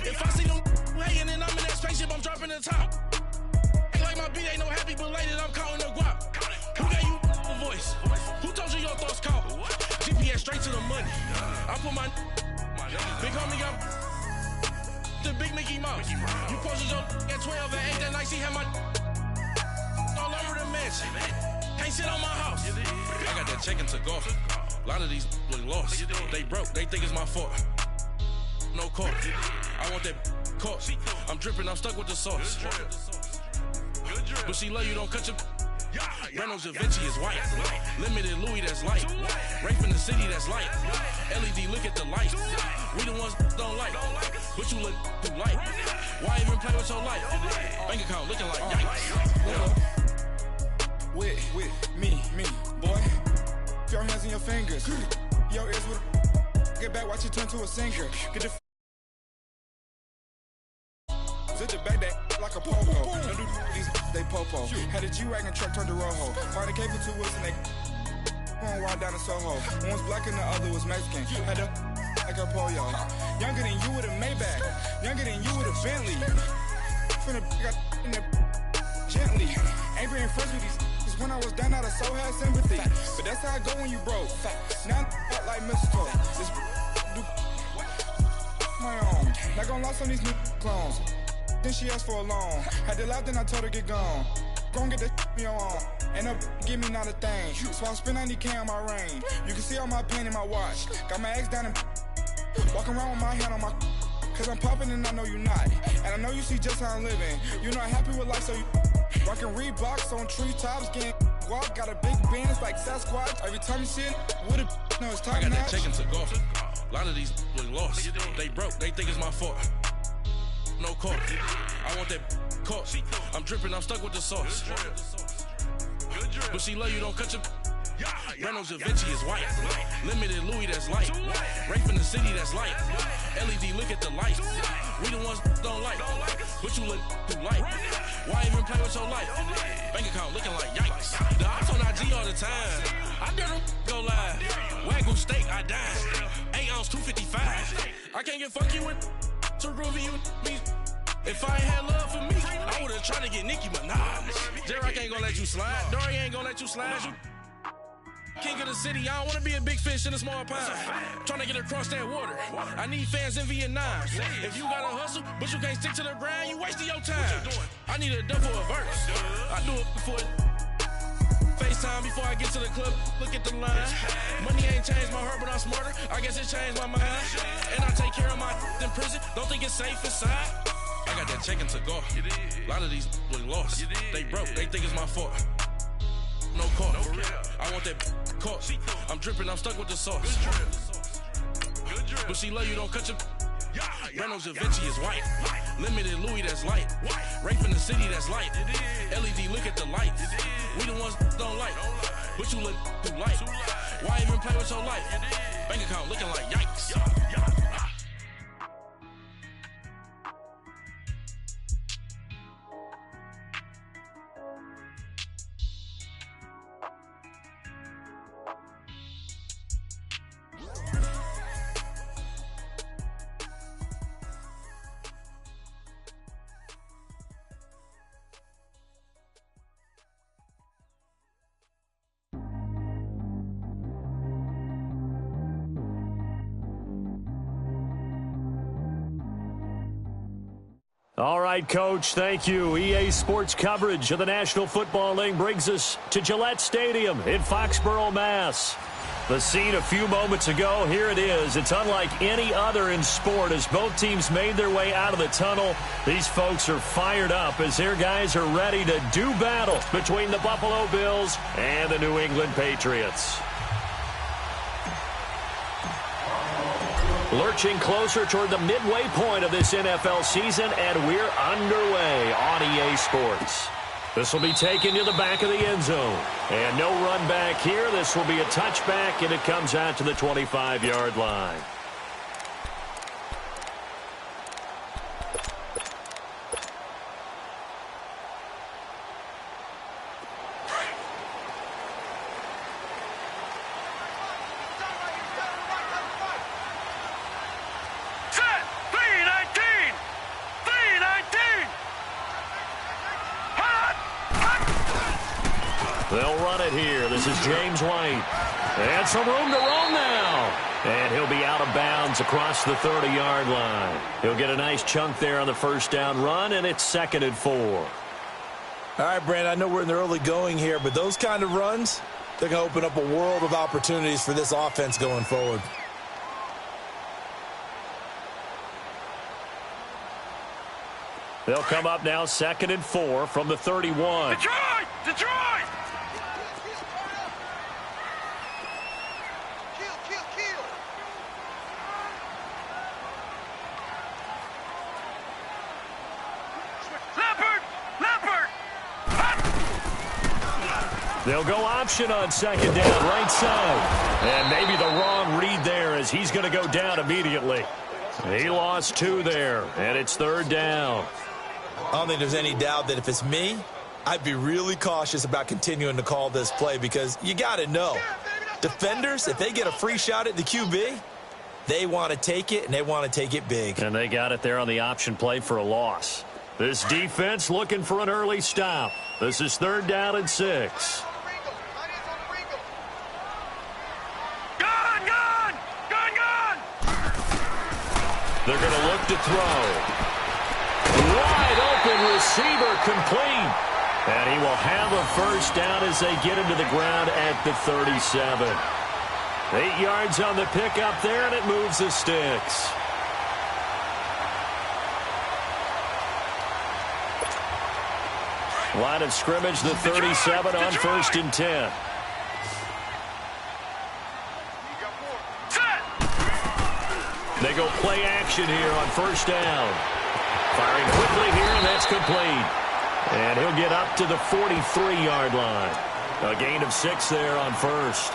If I see them hating and I'm in that spaceship, I'm dropping the top. Ain't like my beat ain't no happy belated, I'm counting the guap. Who gave you a voice? Who told you your thoughts count? GPS straight to the money. I put my big homie up the big Mickey Mouse. You posted your at 12 and 8 that night, she had my all over the mansion. Can't sit on my house. I got that check into golf. A lot of these look lost. They broke, they think it's my fault. No court. I want that court. I'm dripping, I'm stuck with the sauce. But she love you, don't cut your. Reynolds Da Vinci is white. Limited Louis, that's light. Rape in the city, that's light. LED, look at the light. We the ones don't like. But you look too light. Why even play with your life? Bank account looking like yikes. With me, boy. Your hands in your fingers. Your ears with get back, watch you turn to a singer. Get the zit the back that like a popo. Don't do these they popo. Had a G-Wagon truck turned to Rojo. Find a cable 2 wheels and they going wild down in Soho. One was black and the other was Mexican. Had a like a pollo. Younger than you with a Maybach. Younger than you with a Bentley. Finna got in the gently. Ain't been friends with these. When I was down, I so had sympathy. But that's how I go when you broke. Now I'm like mistletoe. This do my own. Not gonna lost on these new clones. Then she asked for a loan. Had to laugh, then I told her get gone. Gon' get that me on. Ain't no give me not a thing. So I spend 90K on my ring. You can see all my pain in my watch. Got my ex down and walking around with my hand on my. Cause I'm popping and I know you not. And I know you see just how I'm living. You're not happy with life, so you. Rockin' Reeboks on treetops, getting guap, got a big Benz like Sasquatch. Every time you see it, with it, no, it's time. I got that check into golf. A lot of these look lost. They broke, they think it's my fault. No court. I want that court. I'm dripping, I'm stuck with the sauce. But she love you, don't cut your. Reynolds Da Vinci is white. Limited Louis, that's light. Rape in the city, that's light. LED, look at the light. We the ones don't like. But you look too light. Why even play with your life? Bank account looking like yikes. The ops on IG all the time. I dare them go live. Wagyu steak, I died. 8 ounce, 255. I can't get fuck you with too groovy you me. If I ain't had love for me, I would've tried to get Nicki Minaj. J-Rock ain't gonna let you slide. Dory ain't gonna let you slide. You king of the city, I don't wanna be a big fish in a small pond. Trying to get across that water. I need fans in Vietnam. If you gotta hustle, but you can't stick to the grind, you wasting your time. I need a double a verse. I do it before FaceTime before I get to the club. Look at the line. Money ain't changed my heart, but I'm smarter. I guess it changed my mind. And I take care of my in prison. Don't think it's safe inside. I got that check into golf. A lot of these look lost. They broke, they think it's my fault. No court. I want that court. I'm dripping, I'm stuck with the sauce. But she love you, don't cut your. Reynolds Da Vinci is white. Limited Louis, that's light. Rape in the city, that's light. LED, look at the lights. We the ones don't like. But you look too light. Why even play with your life? Bank account looking like yikes. All right, Coach, thank you. EA Sports coverage of the National Football League brings us to Gillette Stadium in Foxborough, Mass. The scene a few moments ago, here it is. It's unlike any other in sport as both teams made their way out of the tunnel. These folks are fired up as their guys are ready to do battle between the Buffalo Bills and the New England Patriots. Lurching closer toward the midway point of this NFL season, and we're underway on EA Sports. This will be taken to the back of the end zone. And no run back here. This will be a touchback, and it comes out to the 25-yard line. They'll run it here. This is James White. And some room to roam now. And he'll be out of bounds across the 30-yard line. He'll get a nice chunk there on the first down run, and it's 2nd and 4. All right, Brandon, I know we're in the early going here, but those kind of runs, they're going to open up a world of opportunities for this offense going forward. They'll come up now 2nd and 4 from the 31. Detroit! Detroit! They'll go option on 2nd down, right side. And maybe the wrong read there as he's going to go down immediately. He lost 2 there, and it's 3rd down. I don't think there's any doubt that if it's me, I'd be really cautious about continuing to call this play because you got to know, defenders, if they get a free shot at the QB, they want to take it, and they want to take it big. And they got it there on the option play for a loss. This defense looking for an early stop. This is 3rd down and 6. They're going to look to throw. Wide open receiver complete. And he will have a first down as they get him to the ground at the 37. 8 yards on the pickup there, and it moves the sticks. Line of scrimmage, the 37 on 1st and 10. They go play action here on 1st down. Firing quickly here, and that's complete. And he'll get up to the 43-yard line. A gain of 6 there on 1st.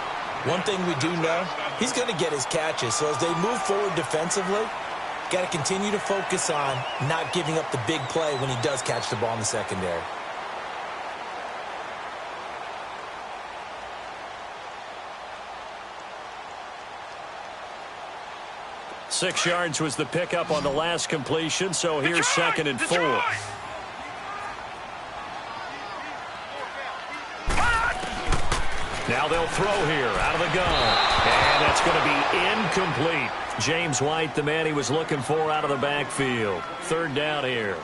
One thing we do know, he's going to get his catches. So as they move forward defensively, got to continue to focus on not giving up the big play when he does catch the ball in the secondary. Six yards was the pickup on the last completion, so here's 2nd and 4. Now they'll throw here out of the gun. And that's going to be incomplete. James White, the man he was looking for out of the backfield. 3rd down here.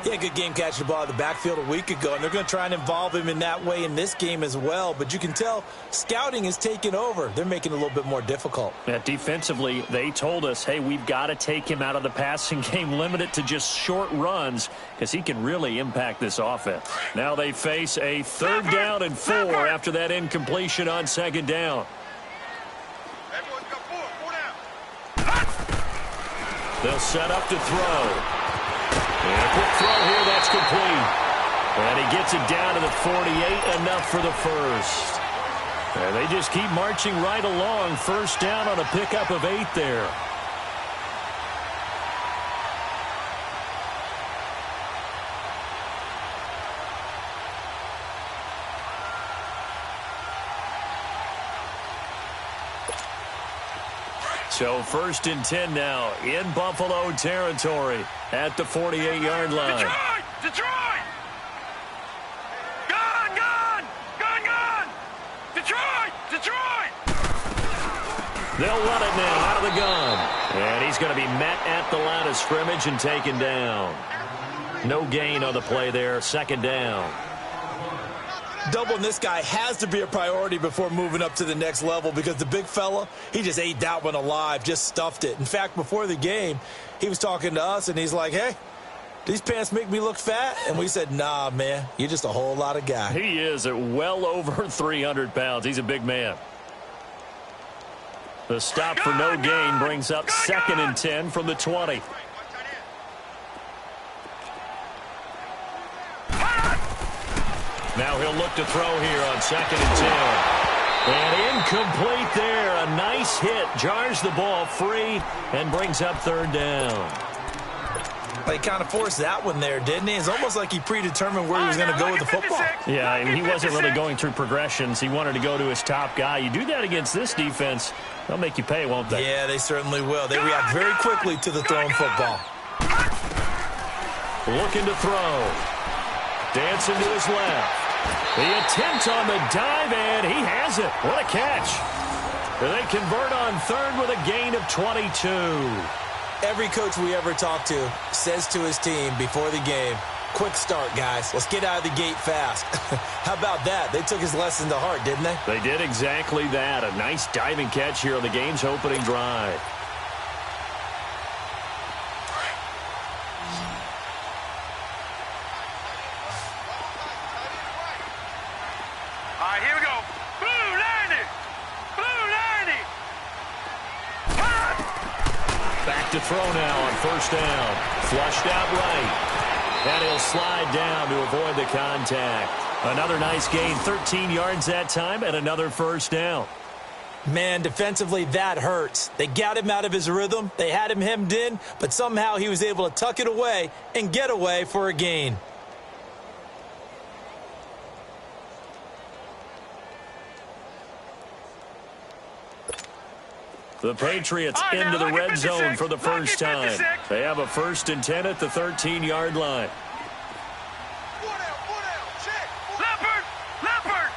He had a good game catching the ball in the backfield a week ago, and they're going to try and involve him in that way in this game as well. But you can tell scouting is taking over. They're making it a little bit more difficult. Defensively, they told us, hey, we've got to take him out of the passing game, limit it to just short runs, because he can really impact this offense. Now they face a 3rd down and 4 after that incompletion on 2nd down. They'll set up to throw. And a quick throw here, that's complete. And he gets it down to the 48, enough for the first. And they just keep marching right along. 1st down on a pickup of 8 there. So 1st and 10 now in Buffalo territory at the 48-yard line. Detroit! Detroit! Gun! Gun! Gun! Gun! Detroit! Detroit! They'll run it now out of the gun. And he's going to be met at the line of scrimmage and taken down. No gain on the play there. 2nd down. Doubling this guy has to be a priority before moving up to the next level because the big fella, he just ate that one alive, just stuffed it. In fact, before the game, he was talking to us, and he's like, hey, these pants make me look fat? And we said, nah, man, you're just a whole lot of guy. He is at well over 300 pounds. He's a big man. The stop for no gain brings up 2nd and 10 from the 20. Now he'll look to throw here on 2nd and 10. And incomplete there. A nice hit. Jars the ball free and brings up 3rd down. He kind of forced that one there, didn't he? It's almost like he predetermined where he was going to go with the football. Yeah, and he wasn't really going through progressions. He wanted to go to his top guy. You do that against this defense, they'll make you pay, won't they? Yeah, they certainly will. They react very quickly to the thrown football. Looking to throw. Dancing to his left. The attempt on the dive, and he has it. What a catch. And they convert on third with a gain of 22. Every coach we ever talk to says to his team before the game, quick start, guys. Let's get out of the gate fast. How about that? They took his lesson to heart, didn't they? They did exactly that. A nice diving catch here on the game's opening drive. All right, here we go. Blue 90. Blue 90. Back to throw now on first down. Flushed out right. And he'll slide down to avoid the contact. Another nice gain, 13 yards that time, and another first down. Man, defensively, that hurts. They got him out of his rhythm. They had him hemmed in, but somehow he was able to tuck it away and get away for a gain. The Patriots into the red zone for the first time. They have a 1st and 10 at the 13-yard line. Leopard. Leopard.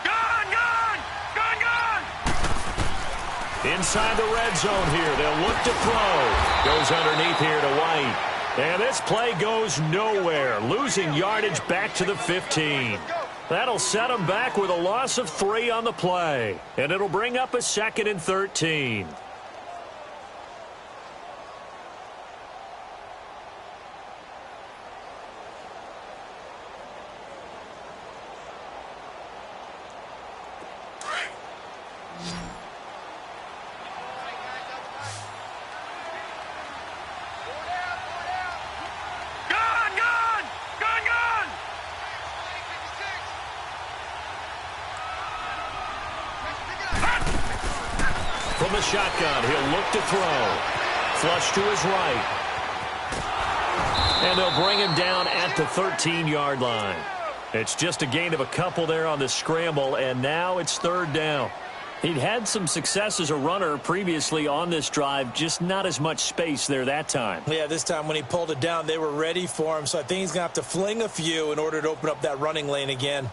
Gone. Gone. Gone. Gone. Inside the red zone here. They'll look to throw. Goes underneath here to White. And this play goes nowhere. Losing yardage back to the 15. That'll set them back with a loss of 3 on the play. And it'll bring up a 2nd and 13. From the shotgun, he'll look to throw. Flush to his right. And they'll bring him down at the 13-yard line. It's just a gain of a couple there on the scramble, and now it's 3rd down. He'd had some success as a runner previously on this drive, just not as much space there that time. Yeah, this time when he pulled it down, they were ready for him, so I think he's going to have to fling a few in order to open up that running lane again.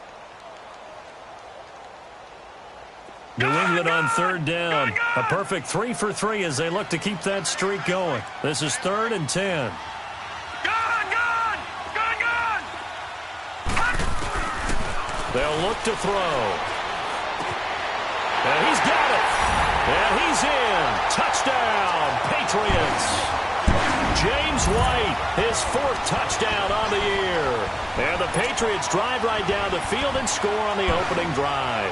New England on 3rd down. A perfect 3 for 3 as they look to keep that streak going. This is 3rd and 10. They'll look to throw. And he's got it. And he's in. Touchdown, Patriots. James White, his 4th touchdown on the year. And the Patriots drive right down the field and score on the opening drive.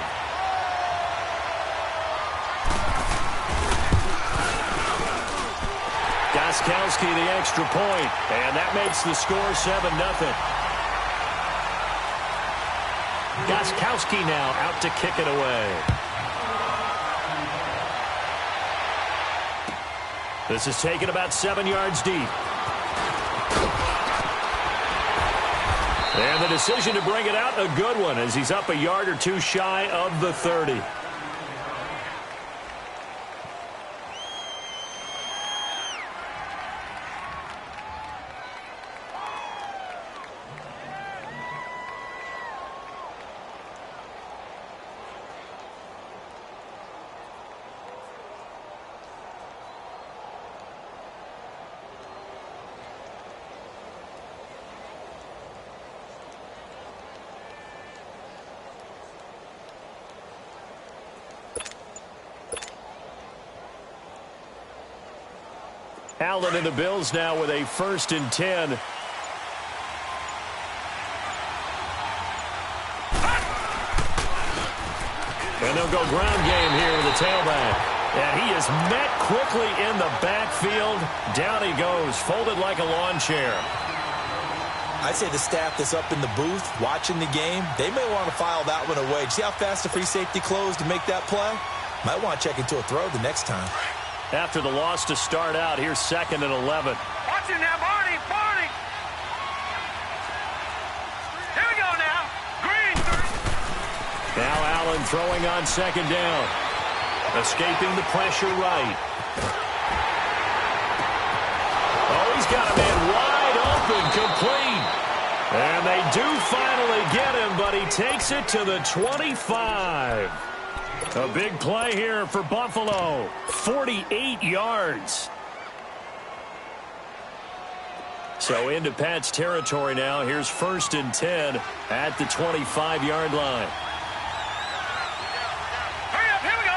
Gostkowski the extra point, and that makes the score 7-0. Gostkowski now out to kick it away. This is taken about 7 yards deep. And the decision to bring it out, a good one, as he's up a yard or two shy of the 30. Allen and the Bills now with a 1st and 10. And they'll go ground game here with the tailback. And he is met quickly in the backfield. Down he goes, folded like a lawn chair. I'd say the staff that's up in the booth watching the game, they may want to file that one away. See how fast the free safety closed to make that play? Might want to check into a throw the next time. After the loss to start out, here's 2nd and 11. Watch it now, Barney. Barney. Here we go now. Green. Now Allen throwing on 2nd down. Escaping the pressure right. Oh, he's got a man wide open, complete. And they They do finally get him, but he takes it to the 25. A big play here for Buffalo. 48 yards. So into Pat's territory now. Here's 1st and 10 at the 25-yard line. Hurry up, here we go.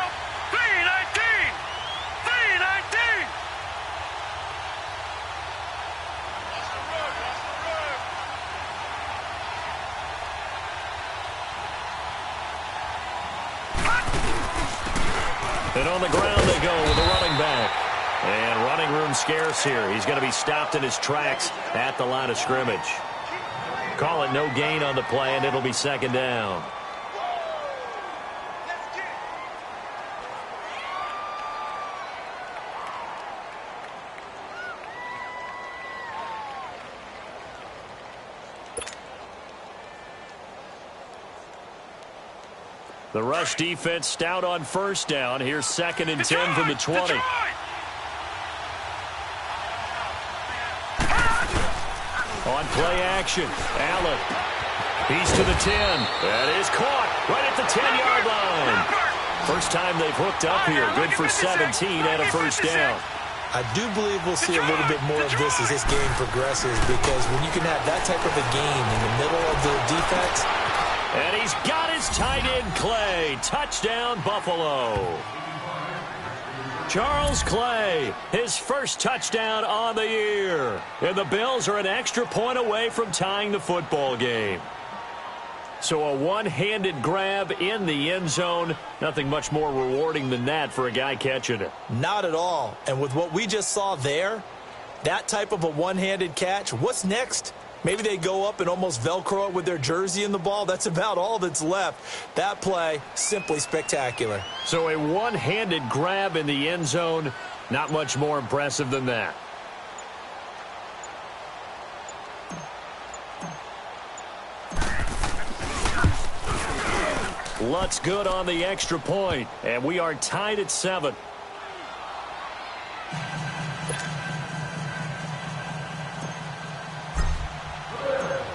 3:19. 3:19. And on the ground they go with the running back. And running room scarce here. He's going to be stopped in his tracks at the line of scrimmage. Call it no gain on the play, and it'll be 2nd down. The rush defense stout on 1st down. Here's 2nd and 10 from the 20. On play action, Allen. He's to the 10. That is caught right at the 10-yard line. First time they've hooked up here. Good for 17 and a 1st down. I do believe we'll see a little bit more of this as this game progresses, because when you can have that type of a game in the middle of the defense. And he's got his tight end, Clay. Touchdown, Buffalo. Charles Clay, his first touchdown on the year. And the Bills are an extra point away from tying the football game. So a one-handed grab in the end zone. Nothing much more rewarding than that for a guy catching it. Not at all. And with what we just saw there, that type of a one-handed catch, what's next? Maybe they go up and almost Velcro it with their jersey in the ball. That's about all that's left. That play, simply spectacular. So a one-handed grab in the end zone, not much more impressive than that. Lutz good on the extra point, and we are tied at 7.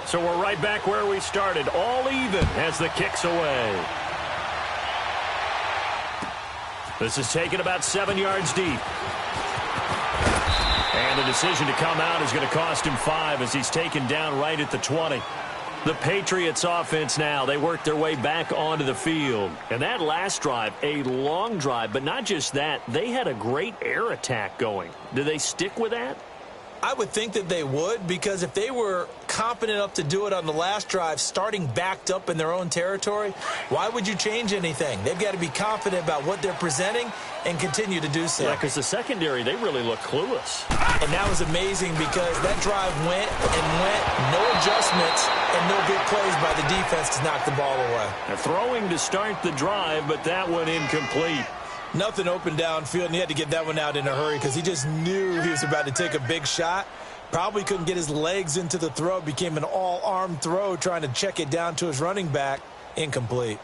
So we're right back where we started, all even as the kick's away. This is taken about 7 yards deep. And the decision to come out is going to cost him 5 as he's taken down right at the 20. The Patriots offense now, they work their way back onto the field. And that last drive, a long drive, but not just that, they had a great air attack going. Do they stick with that? I would think that they would, because if they were confident enough to do it on the last drive, starting backed up in their own territory, why would you change anything? They've got to be confident about what they're presenting and continue to do so. Yeah, because the secondary, they really look clueless. And that was amazing because that drive went and went, no adjustments, and no big plays by the defense to knock the ball away. They're throwing to start the drive, but that one incomplete. Nothing open downfield, and he had to get that one out in a hurry because he just knew he was about to take a big shot. Probably couldn't get his legs into the throw. Became an all-arm throw trying to check it down to his running back. Incomplete.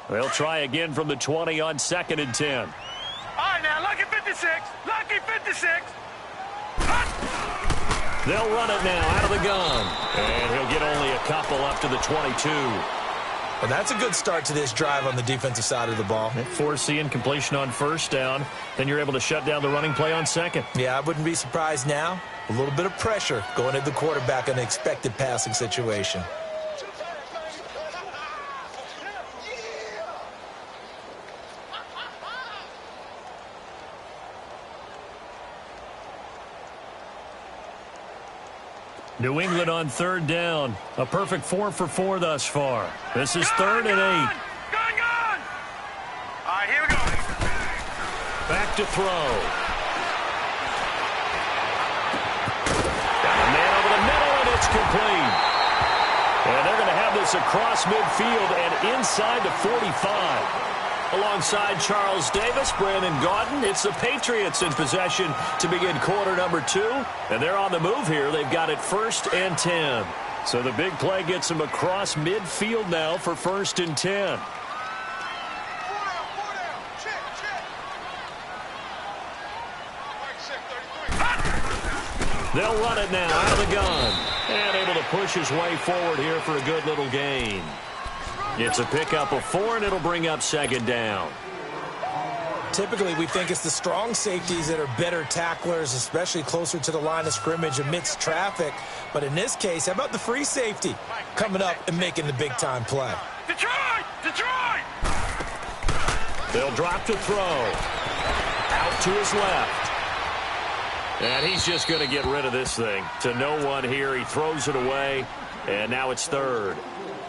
They'll try again from the 20 on 2nd and 10. All right, now, lucky 56. Lucky 56. They'll run it now out of the gun. And he'll get only a couple up to the 22. Well, that's a good start to this drive on the defensive side of the ball. Foreseeing completion on 1st down. Then you're able to shut down the running play on 2nd. Yeah, I wouldn't be surprised now. A little bit of pressure going at the quarterback in an expected passing situation. New England on 3rd down. A perfect 4 for 4 thus far. This is 3rd and 8. Gone. All right, here we go. Back to throw. Got a man over the middle, and it's complete. And they're going to have this across midfield and inside the 45. Alongside Charles Davis, Brandon Gaudin, it's the Patriots in possession to begin quarter number 2. And they're on the move here. They've got it 1st and 10. So the big play gets them across midfield now for 1st and 10. They'll run it now out of the gun. And able to push his way forward here for a good little gain. It's a pickup of 4, and it'll bring up second down. Typically, we think it's the strong safeties that are better tacklers, especially closer to the line of scrimmage amidst traffic. But in this case, how about the free safety coming up and making the big-time play? Detroit! Detroit! They'll drop to throw. Out to his left. And he's just going to get rid of this thing. To no one here. He throws it away, and now it's third.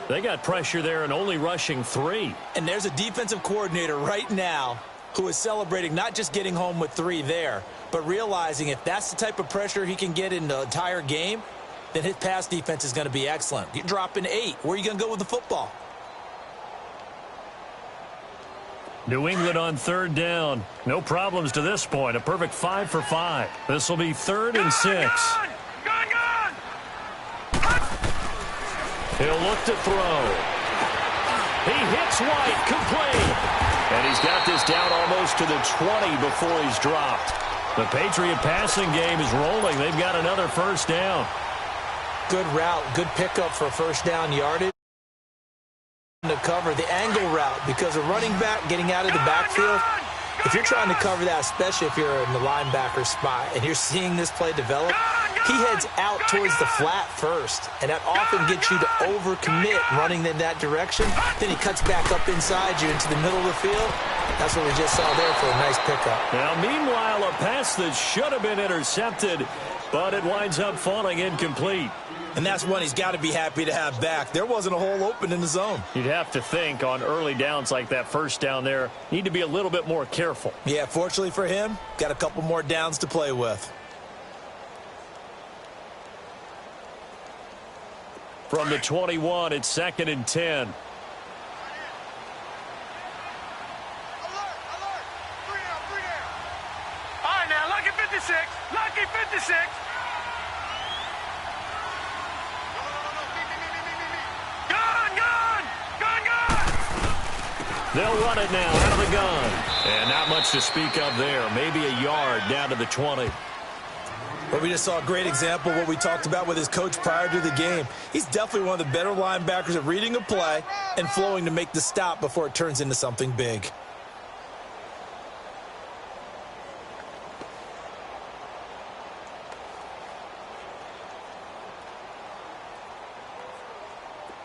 They got pressure there and only rushing 3. And there's a defensive coordinator right now who is celebrating not just getting home with 3 there, but realizing if that's the type of pressure he can get in the entire game, then his pass defense is going to be excellent. You're dropping 8. Where are you going to go with the football? New England on third down. No problems to this point. A perfect 5 for 5. This will be 3rd and 6. Gone! He'll look to throw. He hits White, complete. And he's got this down almost to the 20 before he's dropped. The Patriot passing game is rolling. They've got another first down. Good route, good pickup for first down yardage. To cover the angle route, because a running back getting out of the backfield, if you're trying to cover that, especially if you're in the linebacker spot and you're seeing this play develop, he heads out towards the flat first, and that often gets you to overcommit running in that direction. Then he cuts back up inside you into the middle of the field. That's what we just saw there for a nice pickup. Now, meanwhile, a pass that should have been intercepted, but it winds up falling incomplete. And that's one he's got to be happy to have back. There wasn't a hole open in the zone. You'd have to think on early downs like that first down there, need to be a little bit more careful. Yeah, fortunately for him, got a couple more downs to play with. From the 21, it's 2nd and 10. Alert! 3 down! All right, now, lucky 56. Lucky 56. They'll run it now out of the gun. And not much to speak of there. Maybe a yard down to the 20. But we just saw a great example of what we talked about with his coach prior to the game. He's definitely one of the better linebackers at reading a play and flowing to make the stop before it turns into something big.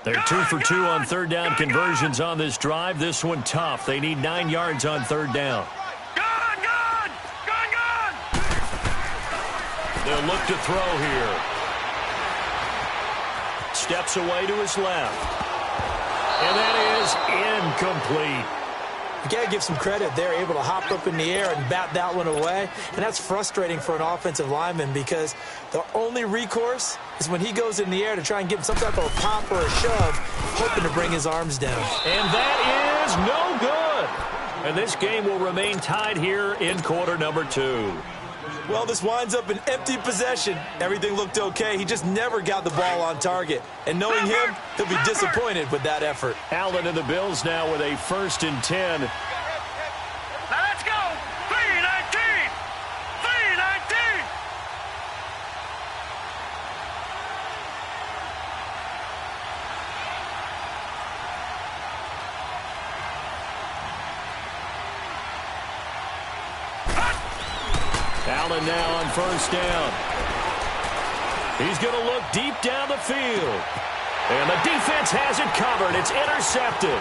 They're 2 for 2 on third down conversions on this drive. This one tough. They need 9 yards on third down. Gone! They'll look to throw here. Steps away to his left. And that is incomplete. You got to give some credit. They're able to hop up in the air and bat that one away. And that's frustrating for an offensive lineman because the only recourse is when he goes in the air to try and give him some type of a pop or a shove, hoping to bring his arms down. And that is no good. And this game will remain tied here in quarter number 2. Well, this winds up an empty possession. Everything looked okay. He just never got the ball on target. And knowing him, he'll be disappointed with that effort. Allen and the Bills now with a 1st and 10. Now let's go! 3-19! 3-19! Allen now on first down. He's going to look deep down the field. And the defense has it covered. It's intercepted.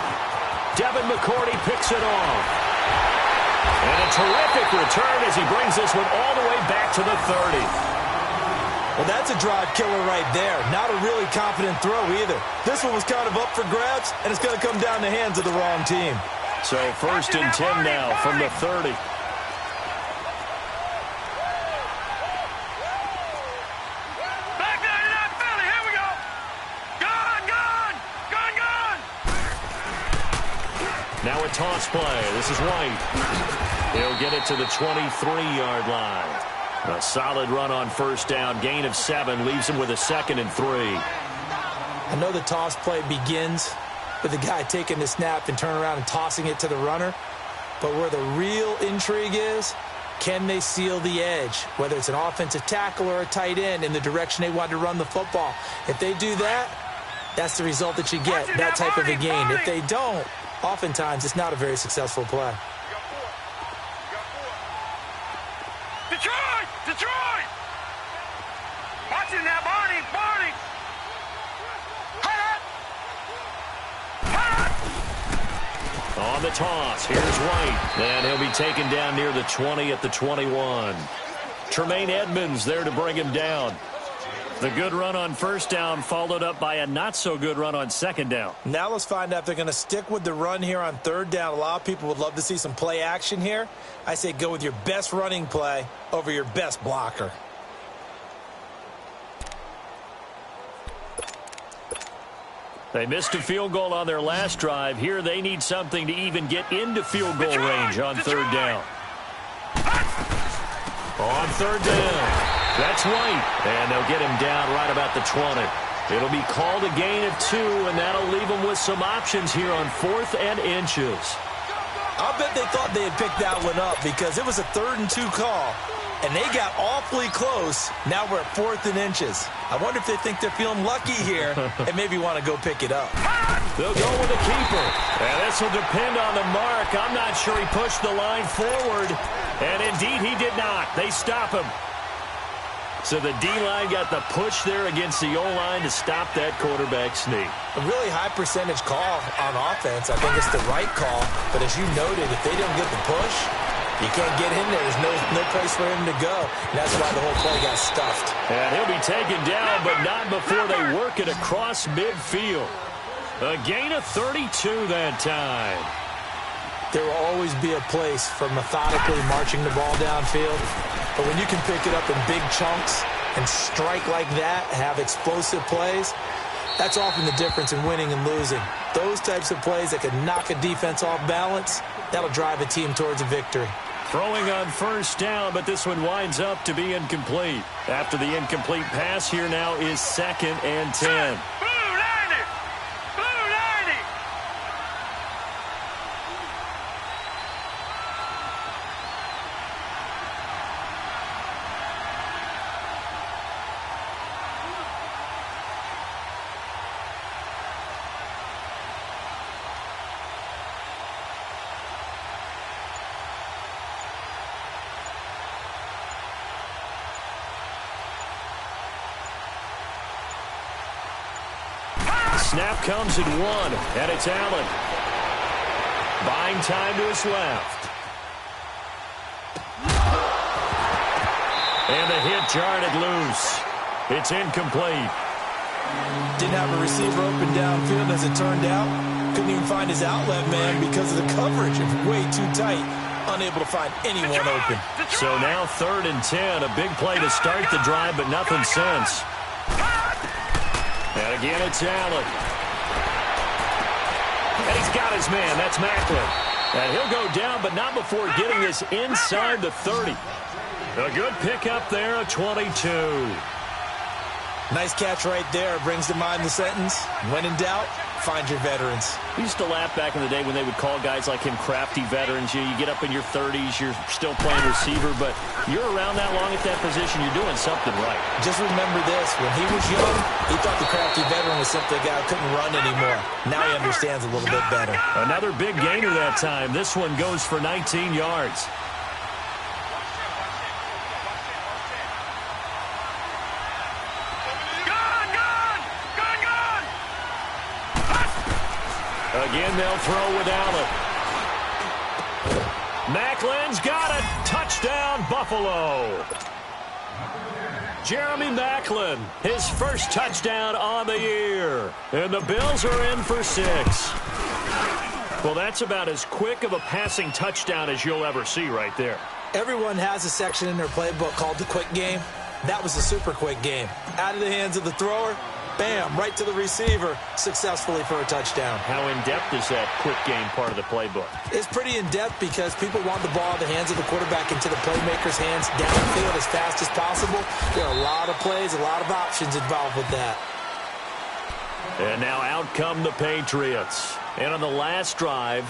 Devin McCourty picks it off. And a terrific return as he brings this one all the way back to the 30. Well, that's a drive killer right there. Not a really confident throw either. This one was kind of up for grabs, and it's going to come down the hands of the wrong team. So 1st and 10 now from the 30. Now a toss play. This is White. He'll get it to the 23-yard line. A solid run on first down. Gain of 7 leaves him with a 2nd and 3. I know the toss play begins with the guy taking the snap and turning around and tossing it to the runner. But where the real intrigue is Can they seal the edge, whether it's an offensive tackle or a tight end, in the direction they want to run the football? If they do that, that's the result that you get, that type of a gain. If they don't, oftentimes it's not a very successful play. Detroit! Detroit! Watching that, Barney! Barney! On the toss, here's White. And he'll be taken down near the 20 at the 21. Tremaine Edmonds there to bring him down. The good run on first down followed up by a not-so-good run on second down. Now let's find out if they're going to stick with the run here on third down. A lot of people would love to see some play action here. I say go with your best running play over your best blocker. They missed a field goal on their last drive. Here they need something to even get into field goal range on third down. On third down. That's White, and they'll get him down right about the 20. It'll be called a gain of 2, and that'll leave them with some options here on 4th and inches. I'll bet they thought they had picked that one up because it was a 3rd and 2 call, and they got awfully close. Now we're at 4th and inches. I wonder if they think they're feeling lucky here and maybe want to go pick it up. They'll go with a keeper, and this will depend on the mark. I'm not sure he pushed the line forward, and indeed he did not. They stop him. So the D-line got the push there against the O-line to stop that quarterback sneak. A really high percentage call on offense. I think it's the right call. But as you noted, if they don't get the push, you can't get in there. There's no place for him to go. And that's why the whole play got stuffed. And he'll be taken down, but not before they work it across midfield. A gain of 32 that time. There will always be a place for methodically marching the ball downfield. But when you can pick it up in big chunks and strike like that, have explosive plays, that's often the difference in winning and losing. Those types of plays that can knock a defense off balance, that'll drive a team towards a victory. Throwing on first down, but this one winds up to be incomplete. After the incomplete pass, here now is 2nd and 10. Snap comes at 1, and it's Allen. Buying time to his left. And the hit jarred it loose. It's incomplete. Didn't have a receiver open downfield as it turned out. Couldn't even find his outlet man because of the coverage. It was way too tight. Unable to find anyone open. So now 3rd and 10. A big play to start the drive, but nothing since. And again, it's Allen. And he's got his man. That's Macklin. And he'll go down, but not before getting this inside the 30. A good pickup there, a 22. Nice catch right there. Brings to mind the sentence, when in doubt, find your veterans. We used to laugh back in the day when they would call guys like him crafty veterans. You get up in your 30s, you're still playing receiver, but you're around that long at that position, you're doing something right. Just remember this. When he was young, he thought the crafty veteran was simply a guy who couldn't run anymore. Now he understands a little bit better. Another big gainer that time. This one goes for 19 yards. Again, they'll throw with Allen. Macklin's got it. Touchdown, Buffalo. Jeremy Macklin, his first touchdown on the year. And the Bills are in for 6. Well, that's about as quick of a passing touchdown as you'll ever see right there. Everyone has a section in their playbook called the quick game. That was a super quick game. Out of the hands of the thrower, bam, right to the receiver, successfully for a touchdown. How in-depth is that quick game part of the playbook? It's pretty in-depth because people want the ball in the hands of the quarterback into the playmaker's hands downfield as fast as possible. There are a lot of plays, a lot of options involved with that. And now out come the Patriots. And on the last drive,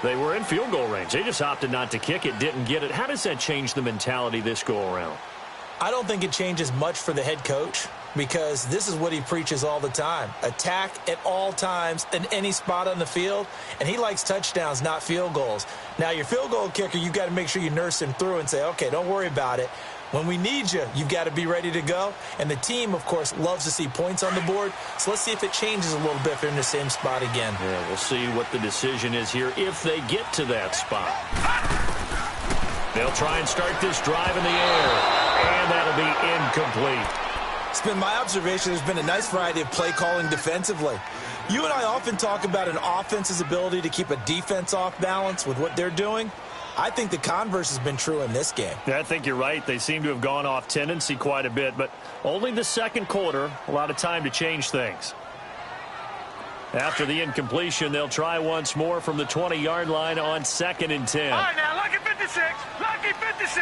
They were in field goal range. They just opted not to kick it, didn't get it. How does that change the mentality this go-around? I don't think it changes much for the head coach because this is what he preaches all the time. Attack at all times in any spot on the field, and he likes touchdowns, not field goals. Now, your field goal kicker, you've got to make sure you nurse him through and say, okay, don't worry about it. When we need you, you've got to be ready to go. And the team, of course, loves to see points on the board. So let's see if it changes a little bit if they're in the same spot again. Yeah, we'll see what the decision is here if they get to that spot. They'll try and start this drive in the air, and that'll be incomplete. It's been my observation there's been a nice variety of play calling defensively. You and I often talk about an offense's ability to keep a defense off balance with what they're doing. I think the converse has been true in this game. Yeah, I think you're right. They seem to have gone off tendency quite a bit, but only the second quarter, a lot of time to change things. After the incompletion, they'll try once more from the 20-yard line on 2nd and 10. All right, now, lucky 56. Lucky 56.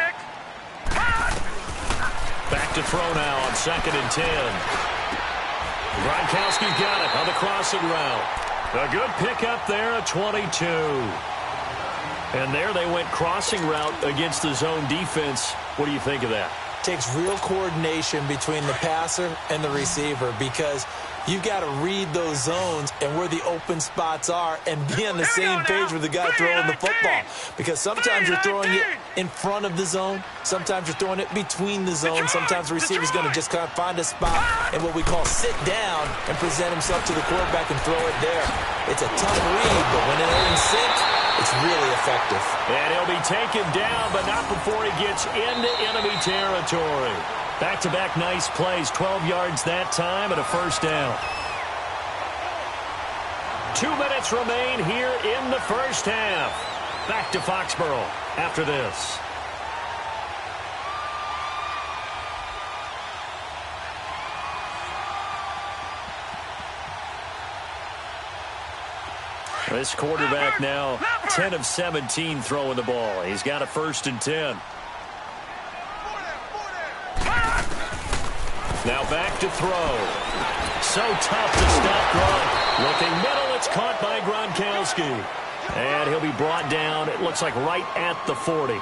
Back to throw now on 2nd and 10. Gronkowski's got it on the crossing route. A good pickup there at 22. And there they went crossing route against the zone defense. What do you think of that? Takes real coordination between the passer and the receiver because you've got to read those zones and where the open spots are and be on the same page with the guy throwing the football. Because sometimes you're throwing it in front of the zone. Sometimes you're throwing it between the zones. Sometimes the receiver's going to just kind of find a spot and what we call sit down and present himself to the quarterback and throw it there. It's a tough read, but when they're in sync, it's really effective. And he'll be taken down, but not before he gets into enemy territory. Back-to-back nice plays, 12 yards that time and a first down. 2 minutes remain here in the first half. Back to Foxborough after this. This quarterback now 10 of 17 throwing the ball. He's got a 1st and 10. Now back to throw. So tough to stop Gronk. Looking middle, it's caught by Gronkowski. And he'll be brought down, it looks like right at the 40.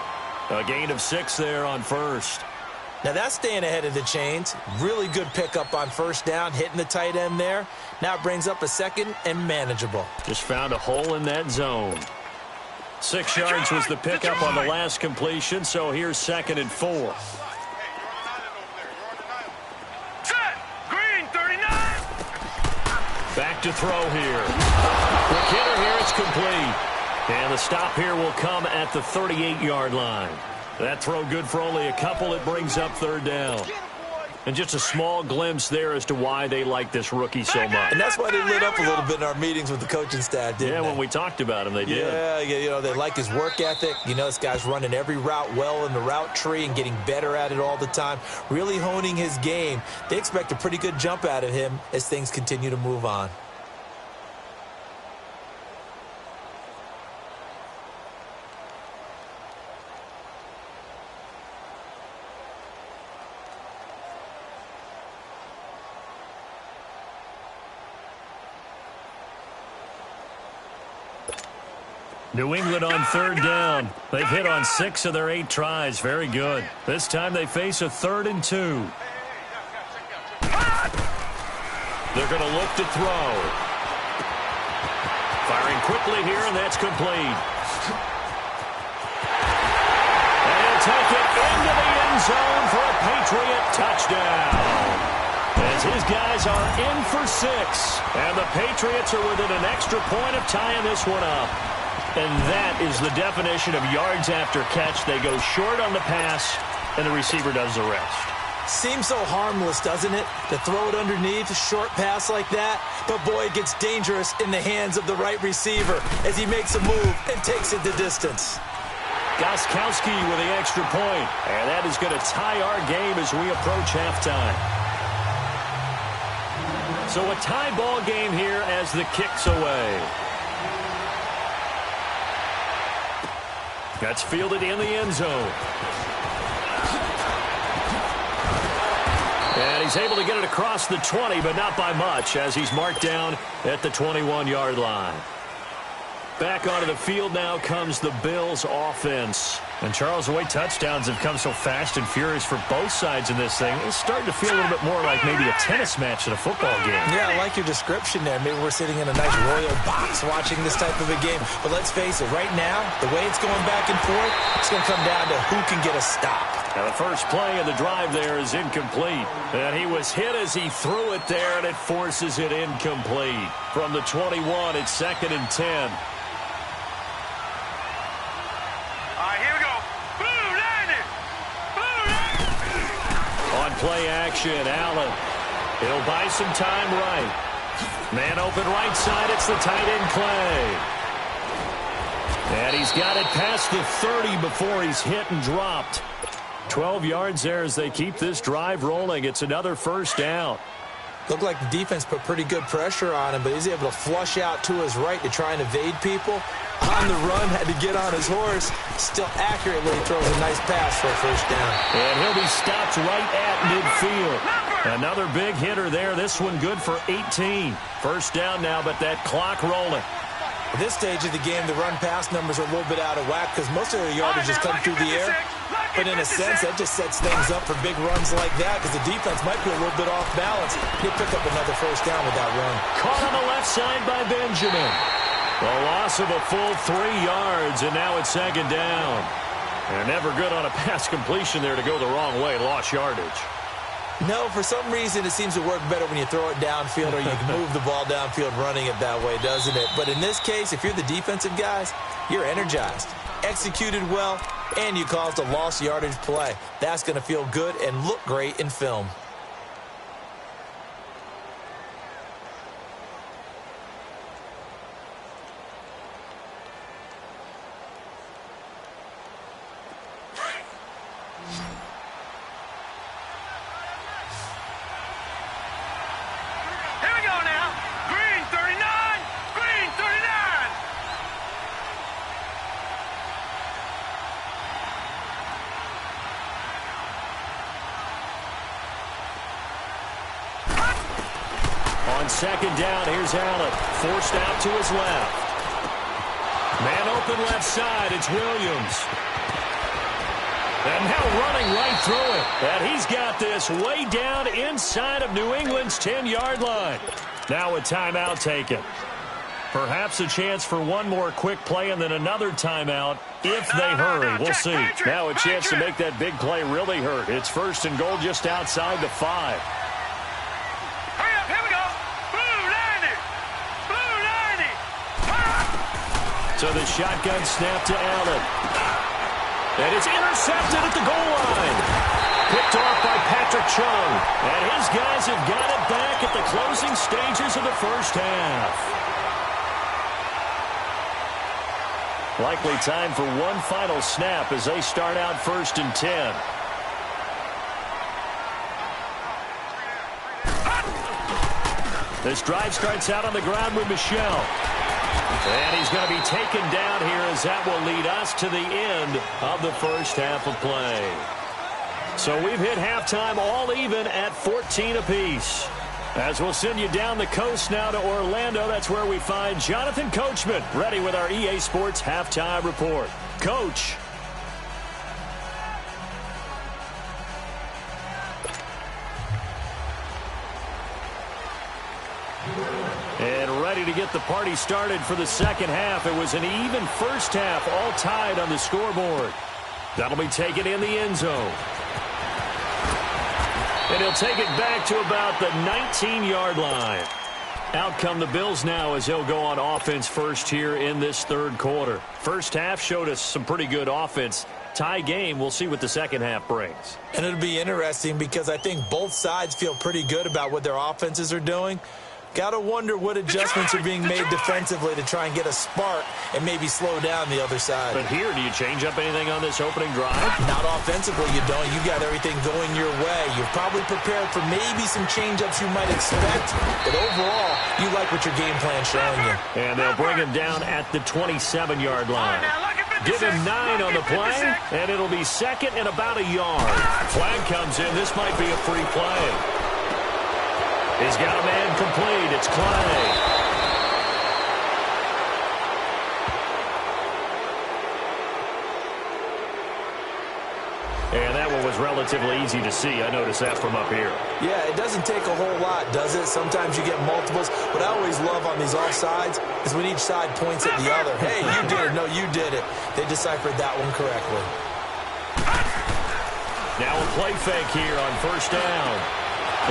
A gain of 6 there on 1st. Now that's staying ahead of the chains. Really good pickup on 1st down, hitting the tight end there. Now it brings up a 2nd and manageable. Just found a hole in that zone. 6 yards was the pickup on the last completion, so here's 2nd and 4. Set. Green, 39. Back to throw here. Quick hitter here, it's complete. And the stop here will come at the 38-yard line. That throw good for only a couple. It brings up 3rd down. And just a small glimpse there as to why they like this rookie so much. And that's why they lit up a little bit in our meetings with the coaching staff, didn't they? Yeah, when we talked about him, they did. Yeah, you know, they like his work ethic. You know, this guy's running every route well in the route tree and getting better at it all the time. Really honing his game. They expect a pretty good jump out of him as things continue to move on. New England on 3rd down. They've hit on 6 of their 8 tries. Very good. This time they face a 3rd and 2. They're going to look to throw. Firing quickly here, and that's complete. And he'll take it into the end zone for a Patriot touchdown. As his guys are in for 6. And the Patriots are within an extra point of tying this one up. And that is the definition of yards after catch. They go short on the pass, and the receiver does the rest. Seems so harmless, doesn't it, to throw it underneath a short pass like that? But, boy, it gets dangerous in the hands of the right receiver as he makes a move and takes it the distance. Gostkowski with the extra point, and that is going to tie our game as we approach halftime. So a tie ball game here as the kick's away. That's fielded in the end zone. And he's able to get it across the 20, but not by much, as he's marked down at the 21-yard line. Back onto the field now comes the Bills offense. And Charles, the way touchdowns have come so fast and furious for both sides in this thing, it's starting to feel a little bit more like maybe a tennis match in a football game. Yeah, I like your description there. Maybe we're sitting in a nice royal box watching this type of a game. But let's face it, right now, the way it's going back and forth, it's going to come down to who can get a stop. Now the first play of the drive there is incomplete. And he was hit as he threw it there, and it forces it incomplete. From the 21, it's 2nd and 10. Play action, Allen. He'll buy some time right. Man open right side, it's the tight end Clay. And he's got it past the 30 before he's hit and dropped. 12 yards there as they keep this drive rolling. It's another first down. Looked like the defense put pretty good pressure on him, but he's able to flush out to his right to try and evade people. On the run, had to get on his horse. Still accurately throws a nice pass for a first down. And he'll be stopped right at midfield. Another big hitter there. This one good for 18. First down now, but that clock rolling. At this stage of the game, the run-pass numbers are a little bit out of whack because most of their yardage just come through the air. But in a sense, that just sets things up for big runs like that because the defense might be a little bit off balance. He'll pick up another first down with that run. Caught on the left side by Benjamin. A loss of a full 3 yards, and now it's 2nd down. And never good on a pass completion there to go the wrong way. Lost yardage. No, for some reason, it seems to work better when you throw it downfield or you can move the ball downfield running it that way, doesn't it? But in this case, if you're the defensive guys, you're energized, executed well, and you caused a lost yardage play. That's going to feel good and look great in film. On 2nd down, here's Allen. Forced out to his left. Man open left side, it's Williams. And now running right through it. And he's got this way down inside of New England's 10-yard line. Now a timeout taken. Perhaps a chance for one more quick play and then another timeout if they hurry. We'll see. Now a chance to make that big play really hurt. It's 1st and goal just outside the 5. So the shotgun snap to Allen. And it's intercepted at the goal line. Picked off by Patrick Chung. And his guys have got it back at the closing stages of the first half. Likely time for one final snap as they start out 1st and 10. This drive starts out on the ground with Michel. And he's going to be taken down here as that will lead us to the end of the first half of play. So we've hit halftime all even at 14 apiece. As we'll send you down the coast now to Orlando, that's where we find Jonathan Coachman ready with our EA Sports Halftime Report. Coach. And ready to get the party started for the second half. It was an even first half, all tied on the scoreboard. That'll be taken in the end zone. And he'll take it back to about the 19-yard line. Out come the Bills now as they'll go on offense first here in this third quarter. First half showed us some pretty good offense. Tie game, we'll see what the second half brings. And it'll be interesting because I think both sides feel pretty good about what their offenses are doing. Got to wonder what adjustments are being made defensively to try and get a spark and maybe slow down the other side. But here, do you change up anything on this opening drive? Not offensively, you don't. You got everything going your way. You're probably prepared for maybe some change-ups you might expect, but overall, you like what your game plan's showing you. And they'll bring him down at the 27-yard line. Give him 9 on the play, and it'll be 2nd and about a yard. Flag comes in. This might be a free play. He's got a man complete. It's Clay. And that one was relatively easy to see. I noticed that from up here. Yeah, it doesn't take a whole lot, does it? Sometimes you get multiples. What I always love on these offsides is when each side points at the other. Hey, you did it. No, you did it. They deciphered that one correctly. Now a play fake here on first down.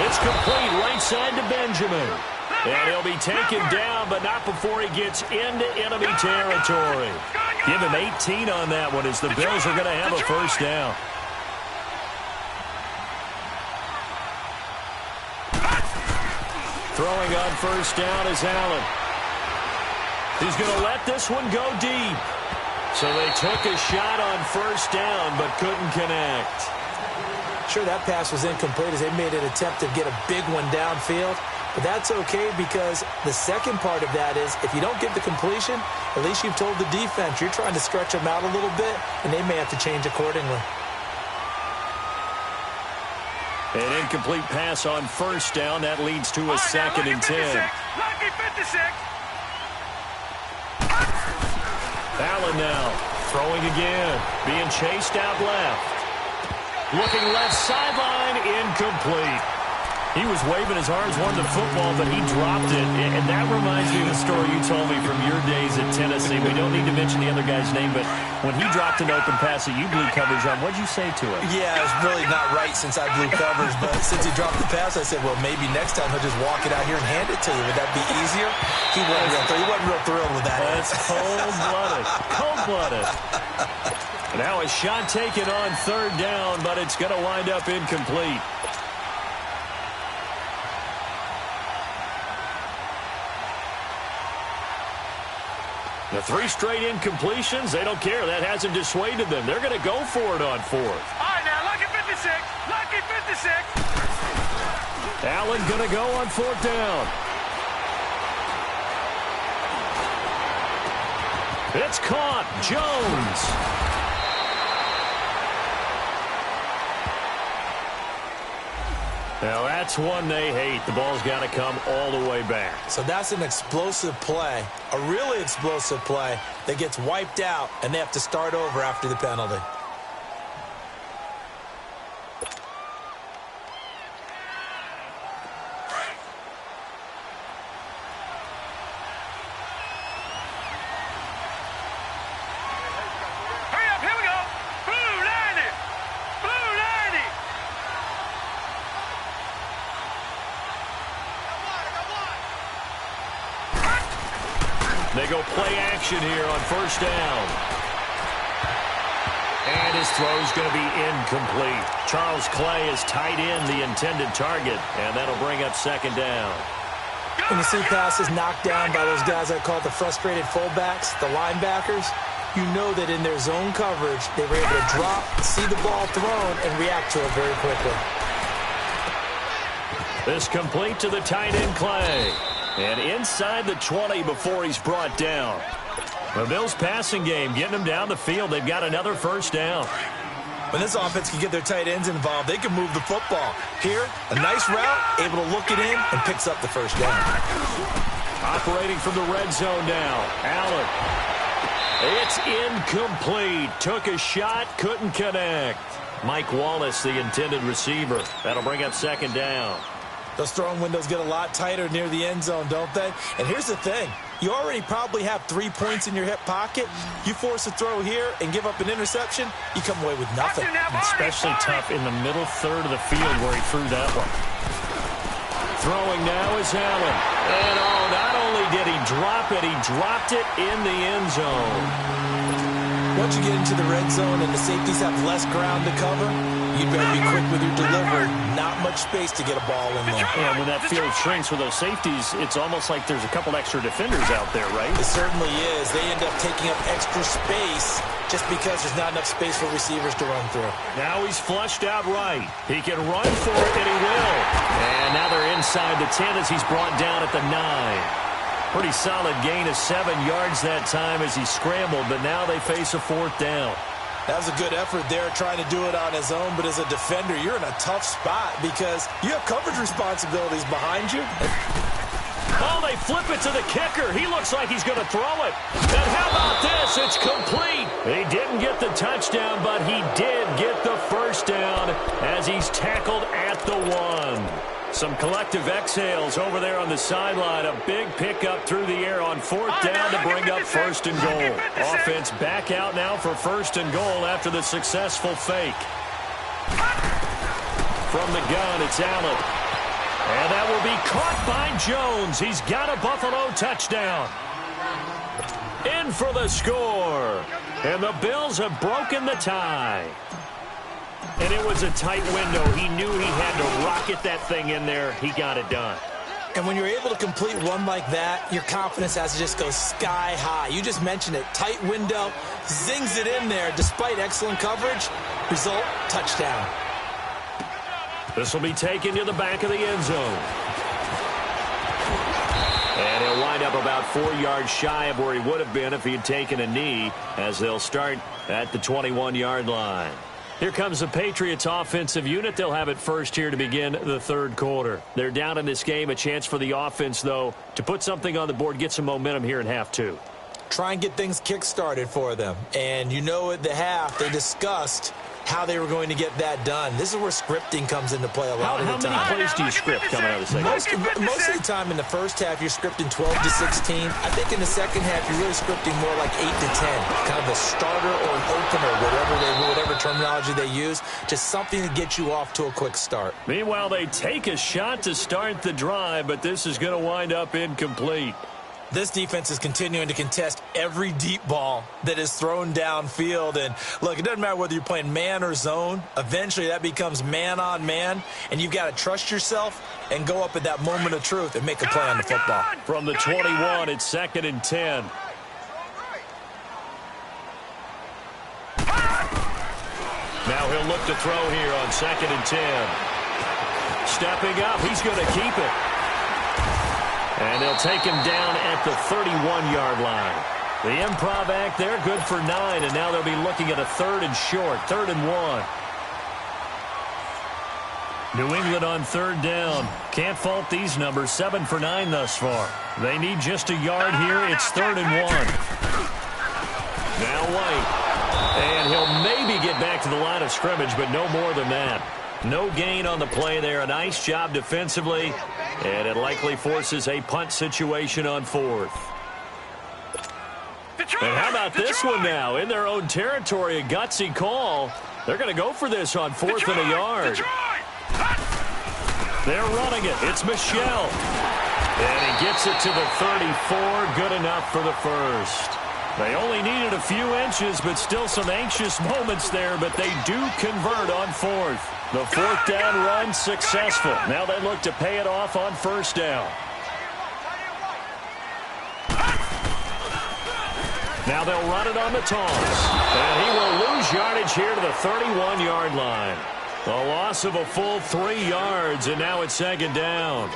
It's complete right side to Benjamin. And he'll be taken down, but not before he gets into enemy territory. Give him 18 on that one as the Bills are going to have a first down. Throwing on first down is Allen. He's going to let this one go deep. So they took a shot on first down, but couldn't connect. Sure, that pass was incomplete as they made an attempt to get a big one downfield. But that's okay because the second part of that is if you don't get the completion, at least you've told the defense you're trying to stretch them out a little bit, and they may have to change accordingly. An incomplete pass on first down. That leads to a second and 10. Lucky 56. Allen now throwing again. Being chased out left. Looking left sideline. Incomplete. He was waving his arms, wanted the football, but he dropped it. And that reminds me of the story you told me from your days at Tennessee. We don't need to mention the other guy's name, but when he dropped an open pass that you blew coverage on, what'd you say to him? Yeah, it's really not right since I blew coverage, but since he dropped the pass, I said, well, maybe next time he'll just walk it out here and hand it to you. Would that be easier? He wasn't real thrilled with that. That's cold-blooded. Cold-blooded. Now a shot taken on third down, but it's going to wind up incomplete. The 3 straight incompletions, they don't care. That hasn't dissuaded them. They're going to go for it on fourth. All right, now, lucky 56. Lucky 56. Allen going to go on fourth down. It's caught. Jones. Now, that's one they hate. The ball's got to come all the way back. So that's an explosive play, a really explosive play that gets wiped out, and they have to start over after the penalty. Hurry up, here we go. Blue 90. Blue 90. They go play action here on first down. And his throw's going to be incomplete. Charles Clay is tight in the intended target, and that'll bring up second down. When you see passes knocked down by those guys I call the frustrated fullbacks, the linebackers, you know that in their zone coverage, they were able to drop, see the ball thrown, and react to it very quickly. This complete to the tight end Clay. And inside the 20 before he's brought down. The Bills passing game getting them down the field. They've got another first down. When this offense can get their tight ends involved, they can move the football. Here, a nice route, able to look it in, and picks up the first down. Operating from the red zone now. Allen. It's incomplete. Took a shot, couldn't connect. Mike Wallace, the intended receiver. That'll bring up second down. Those throwing windows get a lot tighter near the end zone, don't they? And here's the thing. You already probably have 3 points in your hip pocket. You force a throw here and give up an interception, you come away with nothing. Especially tough in the middle third of the field where he threw that one. Throwing now is Allen. And not only did he drop it, he dropped it in the end zone. Once you get into the red zone and the safeties have less ground to cover, you'd better be quick with your delivery. Not much space to get a ball in there. Yeah, when that field shrinks with those safeties, it's almost like there's a couple extra defenders out there, right? It certainly is. They end up taking up extra space just because there's not enough space for receivers to run through. Now he's flushed out right. He can run for it, and he will. And now they're inside the 10 as he's brought down at the 9. Pretty solid gain of 7 yards that time as he scrambled, but now they face a fourth down. That was a good effort there trying to do it on his own, but as a defender, you're in a tough spot because you have coverage responsibilities behind you. Oh, they flip it to the kicker. He looks like he's going to throw it. And how about this? It's complete. He didn't get the touchdown, but he did get the first first down as he's tackled at the 1. Some collective exhales over there on the sideline. A big pickup through the air on 4th down to bring up 1st and goal. Offense back out now for 1st and goal after the successful fake. From the gun, it's Allen. And that will be caught by Jones. He's got a Buffalo touchdown. In for the score. And the Bills have broken the tie. And it was a tight window. He knew he had to rocket that thing in there. He got it done. And when you're able to complete one like that, your confidence has to just go sky high. You just mentioned it. Tight window, zings it in there despite excellent coverage. Result, touchdown. This will be taken to the back of the end zone. And he'll wind up about 4 yards shy of where he would have been if he had taken a knee, as they'll start at the 21-yard line. Here comes the Patriots offensive unit. They'll have it first here to begin the 3rd quarter. They're down in this game. A chance for the offense, though, to put something on the board, get some momentum here in half 2. Try and get things kick-started for them. And you know at the half, they discussed how they were going to get that done. This is where scripting comes into play a lot of the time. How many plays do you script coming out of the second? Most of the time in the first half, you're scripting 12 to 16. I think in the second half, you're really scripting more like 8 to 10. Kind of a starter or an opener, whatever terminology they use, just something to get you off to a quick start. Meanwhile, they take a shot to start the drive, but this is going to wind up incomplete. This defense is continuing to contest every deep ball that is thrown downfield. And, look, it doesn't matter whether you're playing man or zone. Eventually, that becomes man-on-man, and you've got to trust yourself and go up at that moment of truth and make a play on the football. From the 21, it's 2nd and 10. Now he'll look to throw here on 2nd and 10. Stepping up, he's going to keep it. And they'll take him down at the 31-yard line. The improv act there, good for 9, and now they'll be looking at a 3rd and short, 3rd and 1. New England on 3rd down. Can't fault these numbers, 7 for 9 thus far. They need just a yard here. It's 3rd and 1. Now White. And he'll maybe get back to the line of scrimmage, but no more than that. No gain on the play there. A nice job defensively. And it likely forces a punt situation on 4th. And how about this one now? In their own territory, a gutsy call. They're going to go for this on 4th and a yard. They're running it. It's Michel. And he gets it to the 34. Good enough for the first. They only needed a few inches, but still some anxious moments there. But they do convert on 4th. The 4th down run successful. Now they look to pay it off on 1st down. Now they'll run it on the toss. And he will lose yardage here to the 31-yard line. A loss of a full 3 yards, and now it's 2nd down.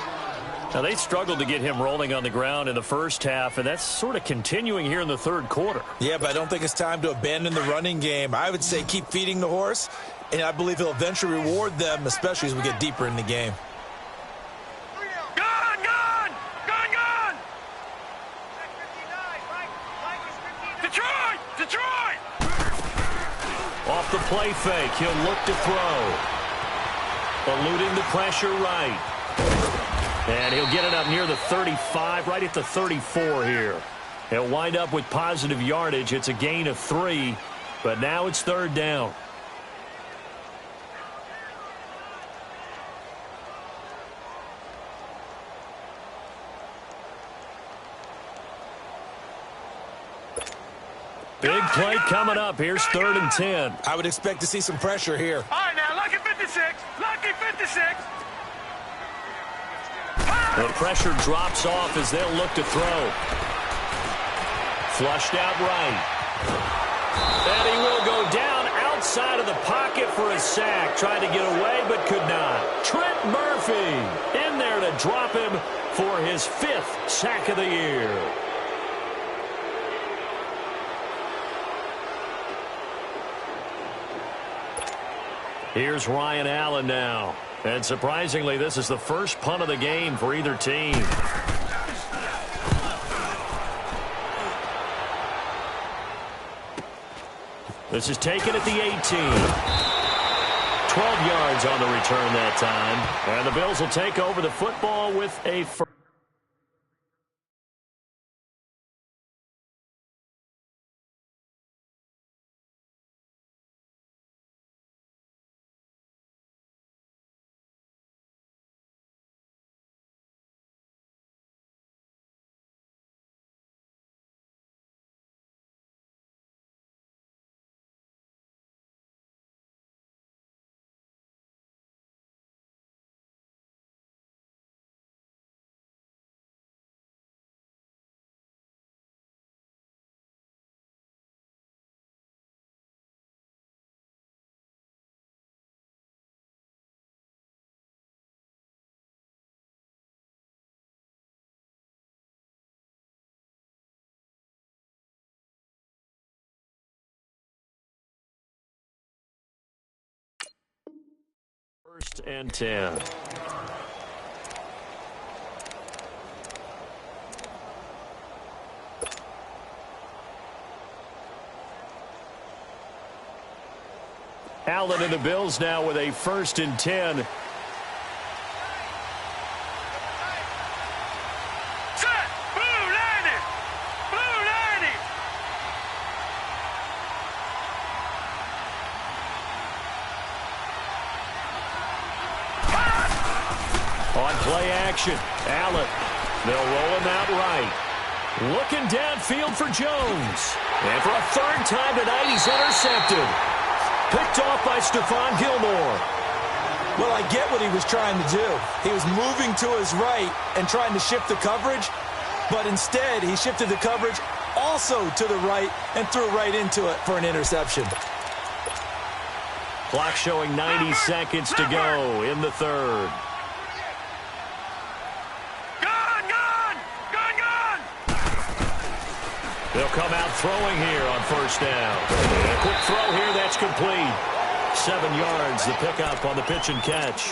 Now, they struggled to get him rolling on the ground in the first half, and that's sort of continuing here in the 3rd quarter. Yeah, but I don't think it's time to abandon the running game. I would say keep feeding the horse, and I believe he'll eventually reward them, especially as we get deeper in the game. Gun! Gun! Gun! Gun! Detroit! Detroit! Off the play fake, he'll look to throw. Eluding the pressure right. And he'll get it up near the 35, right at the 34 here. He'll wind up with positive yardage. It's a gain of 3, but now it's 3rd down. Big play coming up. Here's 3rd and 10. I would expect to see some pressure here. All right, now, lucky 56. Lucky 56. The pressure drops off as they'll look to throw. Flushed out right. And he will go down outside of the pocket for a sack. Tried to get away but could not. Trent Murphy in there to drop him for his 5th sack of the year. Here's Ryan Allen now. And surprisingly, this is the first punt of the game for either team. This is taken at the 18. yards on the return that time. And the Bills will take over the football with a first. First and 10. Allen and the Bills now with a first and 10. Set! Blue 90! Blue 90! On play action, Allen. They'll roll him out right. Looking downfield for Jones. And for a third time tonight, he's intercepted. Picked off by Stephon Gilmore. Well, I get what he was trying to do. He was moving to his right and trying to shift the coverage, but instead he shifted the coverage also to the right and threw right into it for an interception. Clock showing 90 seconds to go in the third. They'll come out throwing here on first down. And a quick throw here, that's complete. 7 yards, the pickup on the pitch and catch.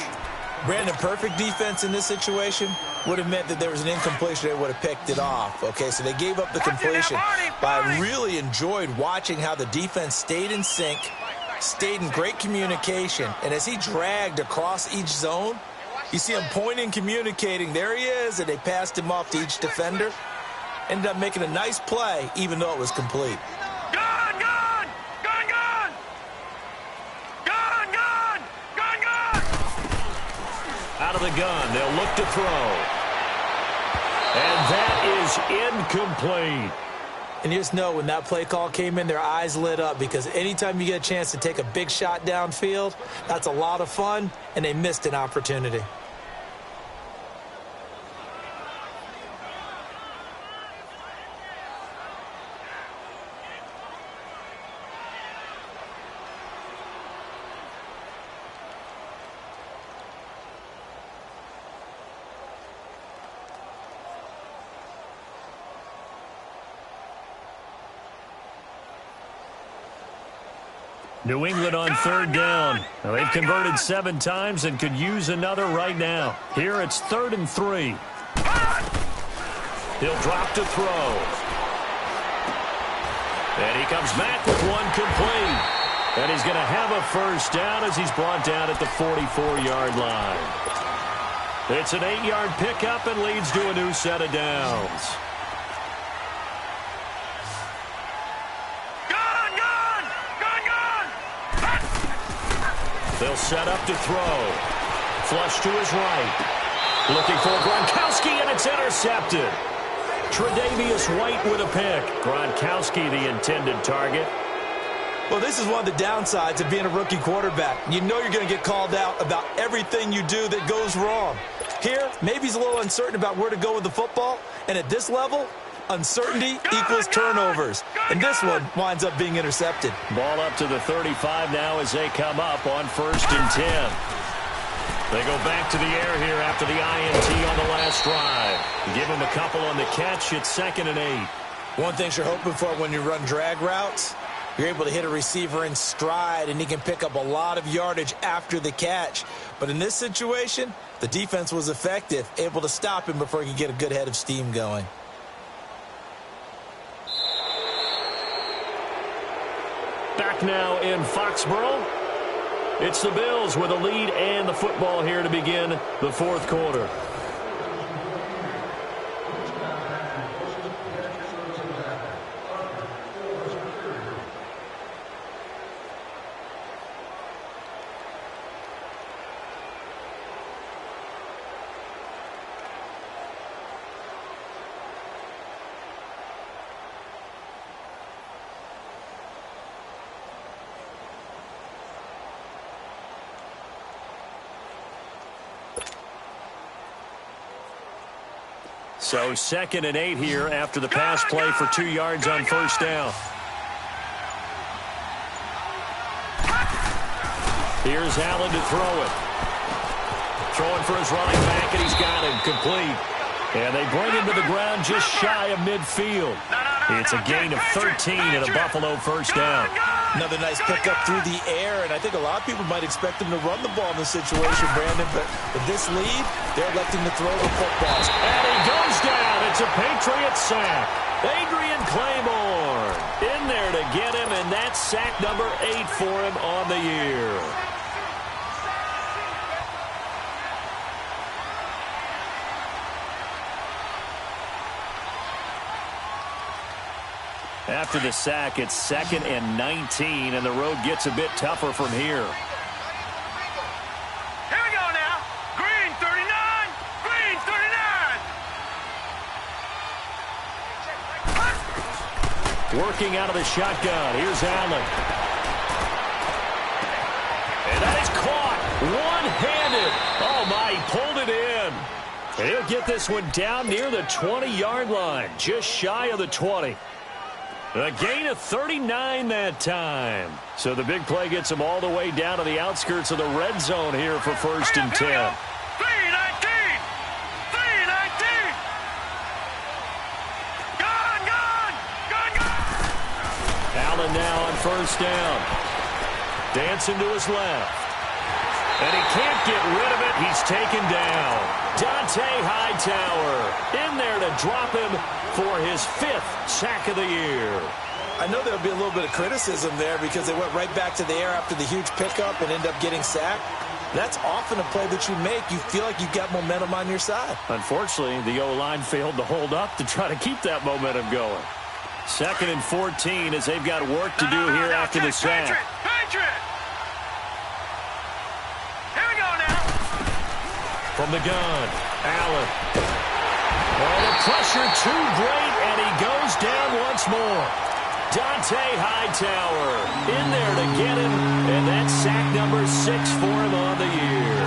Brandon, perfect defense in this situation would have meant that there was an incompletion. They would have picked it off. Okay, so they gave up the completion. But I really enjoyed watching how the defense stayed in sync, stayed in great communication. And as he dragged across each zone, you see him pointing, communicating. There he is, and they passed him off to each defender. Ended up making a nice play, even though it was complete. Gun, gun! Gun, gun! Gun, gun! Gun, gun! Out of the gun, they'll look to throw. And that is incomplete. And you just know when that play call came in, their eyes lit up, because anytime you get a chance to take a big shot downfield, that's a lot of fun, and they missed an opportunity. New England on third down. Now, they've converted 7 times and could use another right now. Here it's 3rd and 3. He'll drop to throw. And he comes back with one complete. And he's going to have a first down as he's brought down at the 44-yard line. It's an 8-yard pickup and leads to a new set of downs. They'll set up to throw. Flush to his right. Looking for Gronkowski, and it's intercepted. Tre'Davious White with a pick. Gronkowski, the intended target. Well, this is one of the downsides of being a rookie quarterback. You know you're going to get called out about everything you do that goes wrong. Here, maybe he's a little uncertain about where to go with the football, and at this level, uncertainty equals turnovers. And this one winds up being intercepted. Ball up to the 35 now as they come up on 1st and 10. They go back to the air here after the INT on the last drive. Give him a couple on the catch. It's 2nd and 8. One thing you're hoping for when you run drag routes, you're able to hit a receiver in stride, and he can pick up a lot of yardage after the catch. But in this situation, the defense was effective, able to stop him before he could get a good head of steam going. Back now in Foxborough. It's the Bills with a lead and the football here to begin the fourth quarter. So 2nd and 8 here after the pass play for 2 yards on first down. Here's Allen to throw it. Throwing for his running back, and he's got him complete. And they bring him to the ground just shy of midfield. It's a gain of 13 and a Buffalo first down. Another nice pickup through the air, and I think a lot of people might expect him to run the ball in this situation, Brandon, but with this lead, they're electing to throw the football. And he goes down. It's a Patriot sack. Adrian Claymore in there to get him, and that's sack number 8 for him on the year. After the sack, it's 2nd and 19, and the road gets a bit tougher from here. Here we go now. Green 39. Green 39. Working out of the shotgun. Here's Allen. And that is caught. One-handed. Oh, my, he pulled it in. And he'll get this one down near the 20-yard line, just shy of the 20. A gain of 39 that time. So the big play gets him all the way down to the outskirts of the red zone here for 1st and 10. 319. 319. Gone. Allen now on first down. Dancing to his left. And he can't get rid of it. He's taken down. Dante Hightower in there to drop him for his 5th sack of the year. I know there'll be a little bit of criticism there because they went right back to the air after the huge pickup and end up getting sacked. That's often a play that you make. You feel like you've got momentum on your side. Unfortunately, the O-line failed to hold up to try to keep that momentum going. 2nd and 14 as they've got work to do here after the sack. Patriot. Here we go now. From the gun, Allen. Oh, the pressure too great, and he goes down once more. Dante Hightower in there to get him, and that's sack number 6 for him on the year.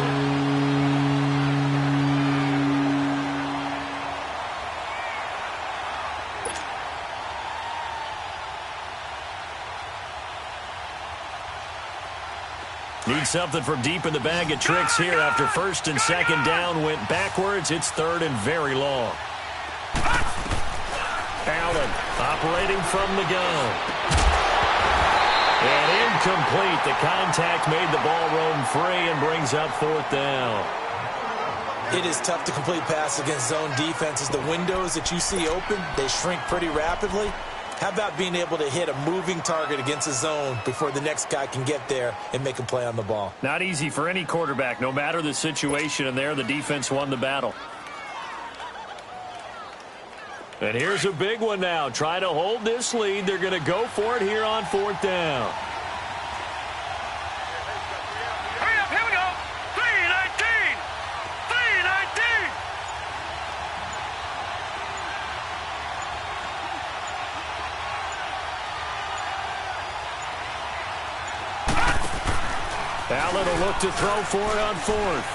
Need something from deep in the bag of tricks here after 1st and 2nd down went backwards. It's 3rd and very long. Allen operating from the gun. And incomplete. The contact made the ball roam free and brings up 4th down. It is tough to complete passes against zone defenses. The windows that you see open, they shrink pretty rapidly. How about being able to hit a moving target against a zone before the next guy can get there and make a play on the ball? Not easy for any quarterback, no matter the situation, and there the defense won the battle. And here's a big one now. Trying to hold this lead. They're going to go for it here on 4th down. Hurry up, here we go. 319. 319. Allen will look to throw for it on 4th.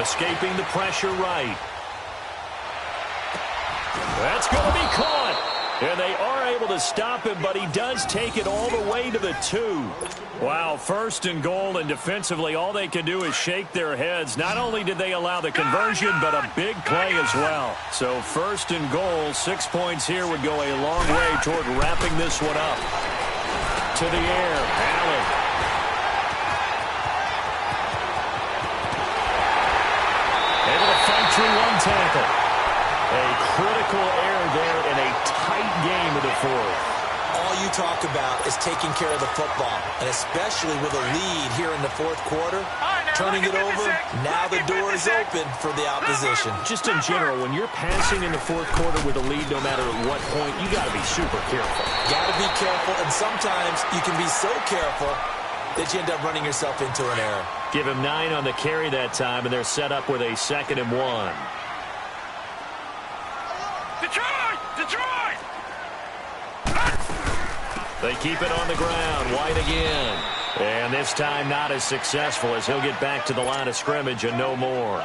Escaping the pressure right. That's going to be caught. And they are able to stop him, but he does take it all the way to the 2. Wow, 1st and goal, and defensively all they can do is shake their heads. Not only did they allow the conversion, but a big play as well. So 1st and goal, 6 points here would go a long way toward wrapping this one up. To the air, Allen. Able to fight through one tackle. A critical error there in a tight game of the 4th. All you talk about is taking care of the football, and especially with a lead here in the fourth quarter, turning it over, now the door is open for the opposition. Just in general, when you're passing in the fourth quarter with a lead, no matter at what point, you got to be super careful. Got to be careful, and sometimes you can be so careful that you end up running yourself into an error. Give him 9 on the carry that time, and they're set up with a 2nd and 1. Detroit! Detroit! They keep it on the ground. White again. And this time not as successful as he'll get back to the line of scrimmage and no more.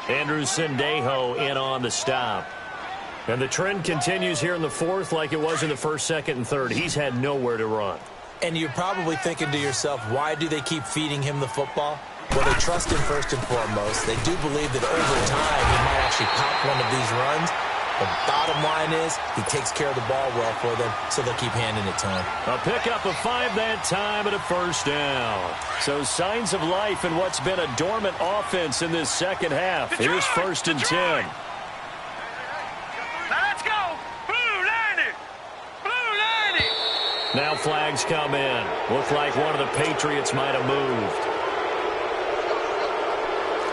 Andrew Sendejo in on the stop. And the trend continues here in the fourth like it was in the first, second, and third. He's had nowhere to run. And you're probably thinking to yourself, why do they keep feeding him the football? Well, they trust him first and foremost. They do believe that over time he might actually pop one of these runs. The bottom line is he takes care of the ball well for them, so they'll keep handing it to him. A pickup of 5 that time and a first down. So signs of life in what's been a dormant offense in this second half. Here's 1st and 10. Now let's go! Blue 90! Blue 90! Now flags come in. Looked like one of the Patriots might have moved.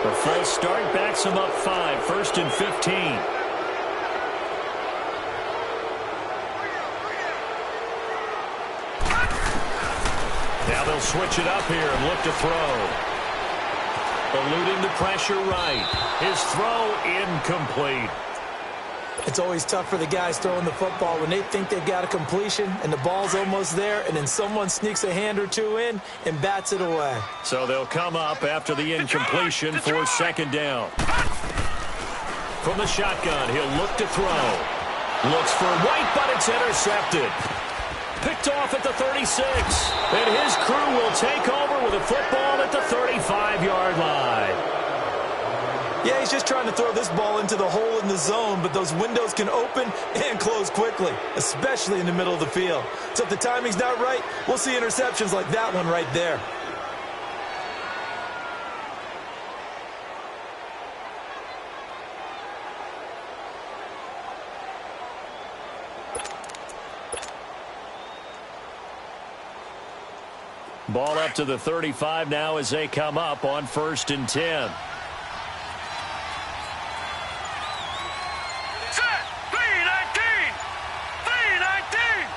The false start backs him up 5. 1st and 15. Now they'll switch it up here and look to throw. Eluding the pressure right. His throw incomplete. It's always tough for the guys throwing the football when they think they've got a completion and the ball's almost there, and then someone sneaks a hand or two in and bats it away. So they'll come up after the incompletion for 2nd down. From the shotgun, he'll look to throw. Looks for White, but it's intercepted. Picked off at the 36. And his crew will take over with a football at the 35-yard line. Yeah, he's just trying to throw this ball into the hole in the zone, but those windows can open and close quickly, especially in the middle of the field. So if the timing's not right, we'll see interceptions like that one right there. Ball up to the 35 now as they come up on 1st and 10. Set! 319! 319!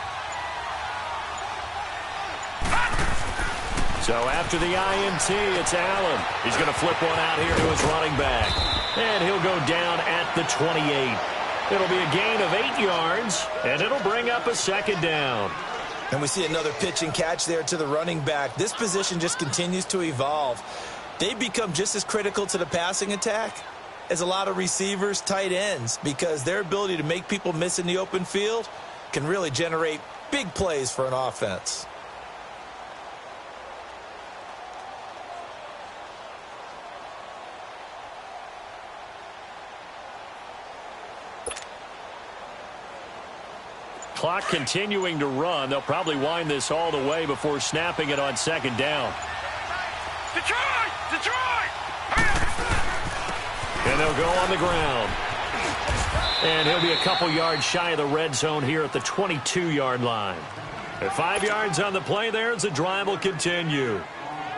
So after the INT, it's Allen. He's going to flip one out here to his running back. And he'll go down at the 28. It'll be a gain of 8 yards, and it'll bring up a 2nd down. And we see another pitch and catch there to the running back. This position just continues to evolve. They become just as critical to the passing attack as a lot of receivers, tight ends, because their ability to make people miss in the open field can really generate big plays for an offense. Clock continuing to run. They'll probably wind this all the way before snapping it on 2nd down. Detroit! Detroit! And they'll go on the ground. And he'll be a couple yards shy of the red zone here at the 22-yard line. At 5 yards on the play there as the drive will continue.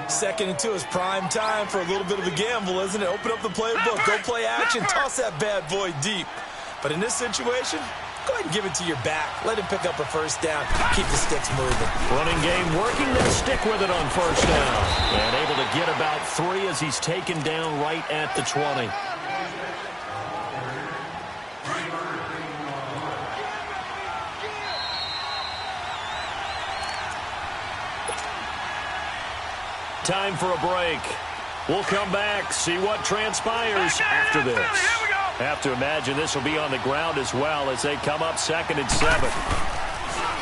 2nd and 2 is prime time for a little bit of a gamble, isn't it? Open up the playbook, go play action, toss that bad boy deep. But in this situation, go ahead and give it to your back. Let him pick up a first down. Keep the sticks moving. Running game working. They'll stick with it on 1st down. And able to get about 3 as he's taken down right at the 20. Time for a break. We'll come back, see what transpires after this. Have to imagine this will be on the ground as well as they come up 2nd and 7.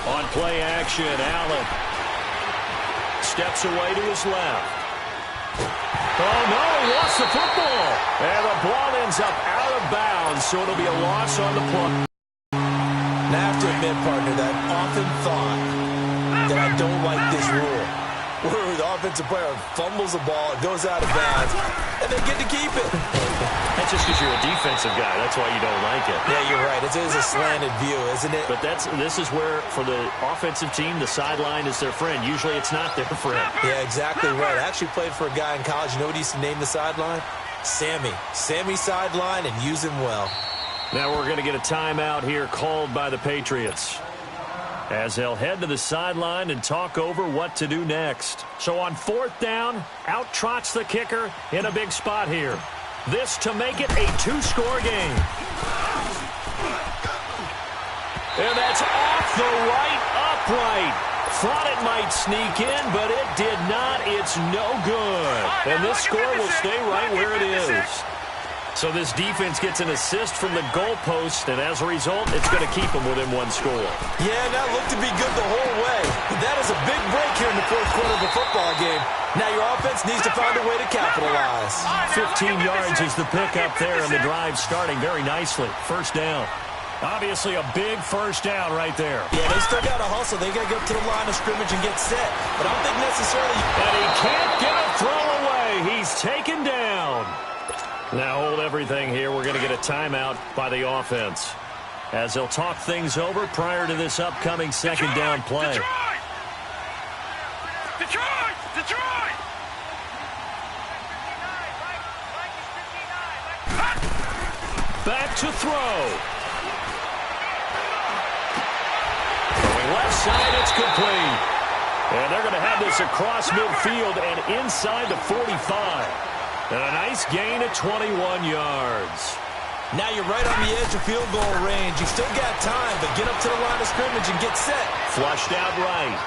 On play action, Allen steps away to his left. Oh, no, he lost the football. And the ball ends up out of bounds, so it'll be a loss on the play. Now, I have to admit, partner, that I've often thought that I don't like this rule. where the offensive player fumbles the ball, it goes out of bounds, and they get to keep it. That's just because you're a defensive guy. That's why you don't like it. Yeah, you're right. It is a slanted view, isn't it? But this is where, for the offensive team, the sideline is their friend. Usually it's not their friend. Yeah, exactly right. I actually played for a guy in college. You know what he used to name the sideline? Sammy. Sammy sideline, and use him well. Now we're going to get a timeout here called by the Patriots, as they'll head to the sideline and talk over what to do next. So on 4th down, out trots the kicker in a big spot here. This to make it a 2-score game. And that's off the right upright. Thought it might sneak in, but it did not. It's no good. And this score will stay right where it is. So this defense gets an assist from the goalpost, and as a result, it's going to keep them within 1 score. Yeah, that looked to be good the whole way. But that is a big break here in the 4th quarter of a football game. Now your offense needs to find a way to capitalize. 15 yards is the pickup there, and the drive starting very nicely. 1st down. Obviously a big 1st down right there. Yeah, they still got to hustle. They got to get up to the line of scrimmage and get set. But I don't think necessarily... And he can't get a throw away. He's taken down. Now hold everything here. We're going to get a timeout by the offense, as they'll talk things over prior to this upcoming 2nd down play. Detroit! Back to throw. Going left side, it's complete. And they're going to have this across midfield and inside the 45. And a nice gain at 21 yards. Now you're right on the edge of field goal range. You've still got time, but get up to the line of scrimmage and get set. Flushed out right.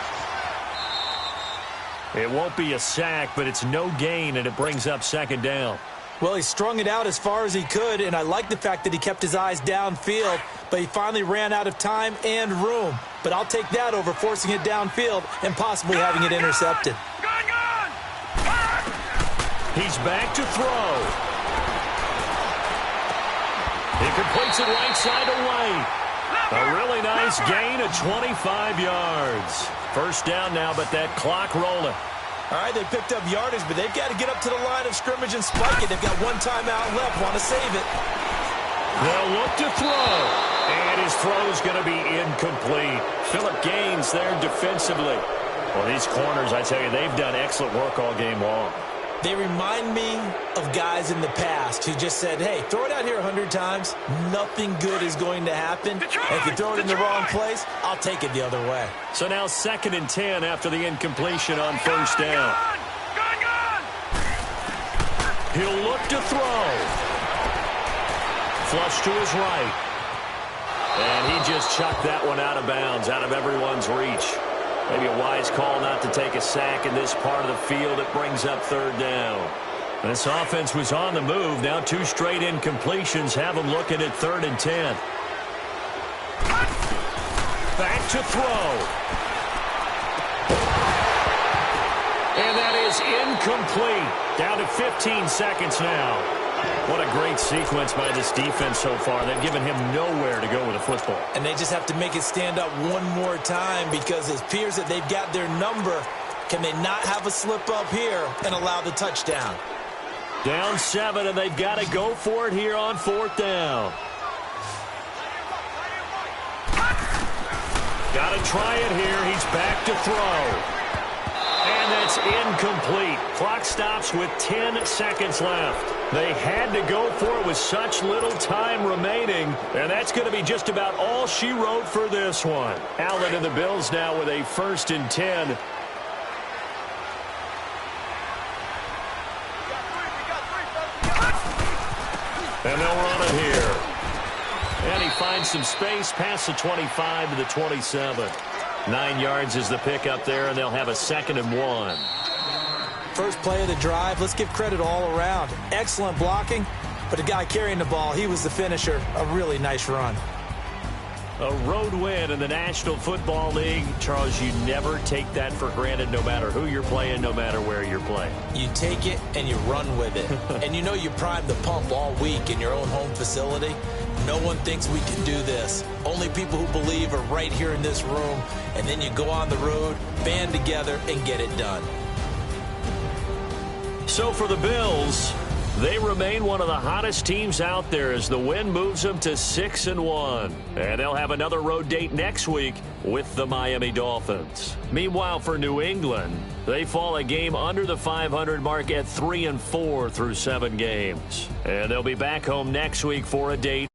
It won't be a sack, but it's no gain, and it brings up 2nd down. Well, he strung it out as far as he could, and I like the fact that he kept his eyes downfield, but he finally ran out of time and room. But I'll take that over forcing it downfield and possibly having it intercepted. He's back to throw. He completes it right side to White. A really nice gain of 25 yards. 1st down now, but that clock rolling. All right, they picked up yardage, but they've got to get up to the line of scrimmage and spike it. They've got 1 timeout left, want to save it. They'll look to throw, and his throw's going to be incomplete. Phillip Gaines there defensively. Well, these corners, I tell you, they've done excellent work all game long. They remind me of guys in the past who just said, hey, throw it out here 100 times. Nothing good is going to happen. And if you throw it in the wrong place, I'll take it the other way. So now 2nd and 10 after the incompletion on 1st down. He'll look to throw. Flush to his right. And he just chucked that one out of bounds, out of everyone's reach. Maybe a wise call not to take a sack in this part of the field. It brings up 3rd down. This offense was on the move. Now 2 straight incompletions have them looking at 3rd and 10. Back to throw. And that is incomplete. Down to 15 seconds now. What a great sequence by this defense so far. They've given him nowhere to go with the football. And they just have to make it stand up one more time, because it appears that they've got their number. Can they not have a slip up here and allow the touchdown? Down 7, and they've got to go for it here on 4th down. Got to try it here. He's back to throw. And that's incomplete. Clock stops with 10 seconds left. They had to go for it with such little time remaining, and that's going to be just about all she wrote for this one. Allen and the Bills now with a 1st and 10. And they'll run it here. And he finds some space past the 25 to the 27. 9 yards is the pickup there, and they'll have a 2nd and 1. First play of the drive, let's give credit all around. Excellent blocking, but the guy carrying the ball, he was the finisher. A really nice run. A road win in the National Football League. Charles, you never take that for granted, no matter who you're playing, no matter where you're playing. You take it and you run with it. And you know you primed the pump all week in your own home facility. No one thinks we can do this. Only people who believe are right here in this room. And then you go on the road, band together, and get it done. So for the Bills, they remain one of the hottest teams out there as the win moves them to 6-1. And they'll have another road date next week with the Miami Dolphins. Meanwhile, for New England, they fall a game under the 500 mark at 3-4 through 7 games. And they'll be back home next week for a date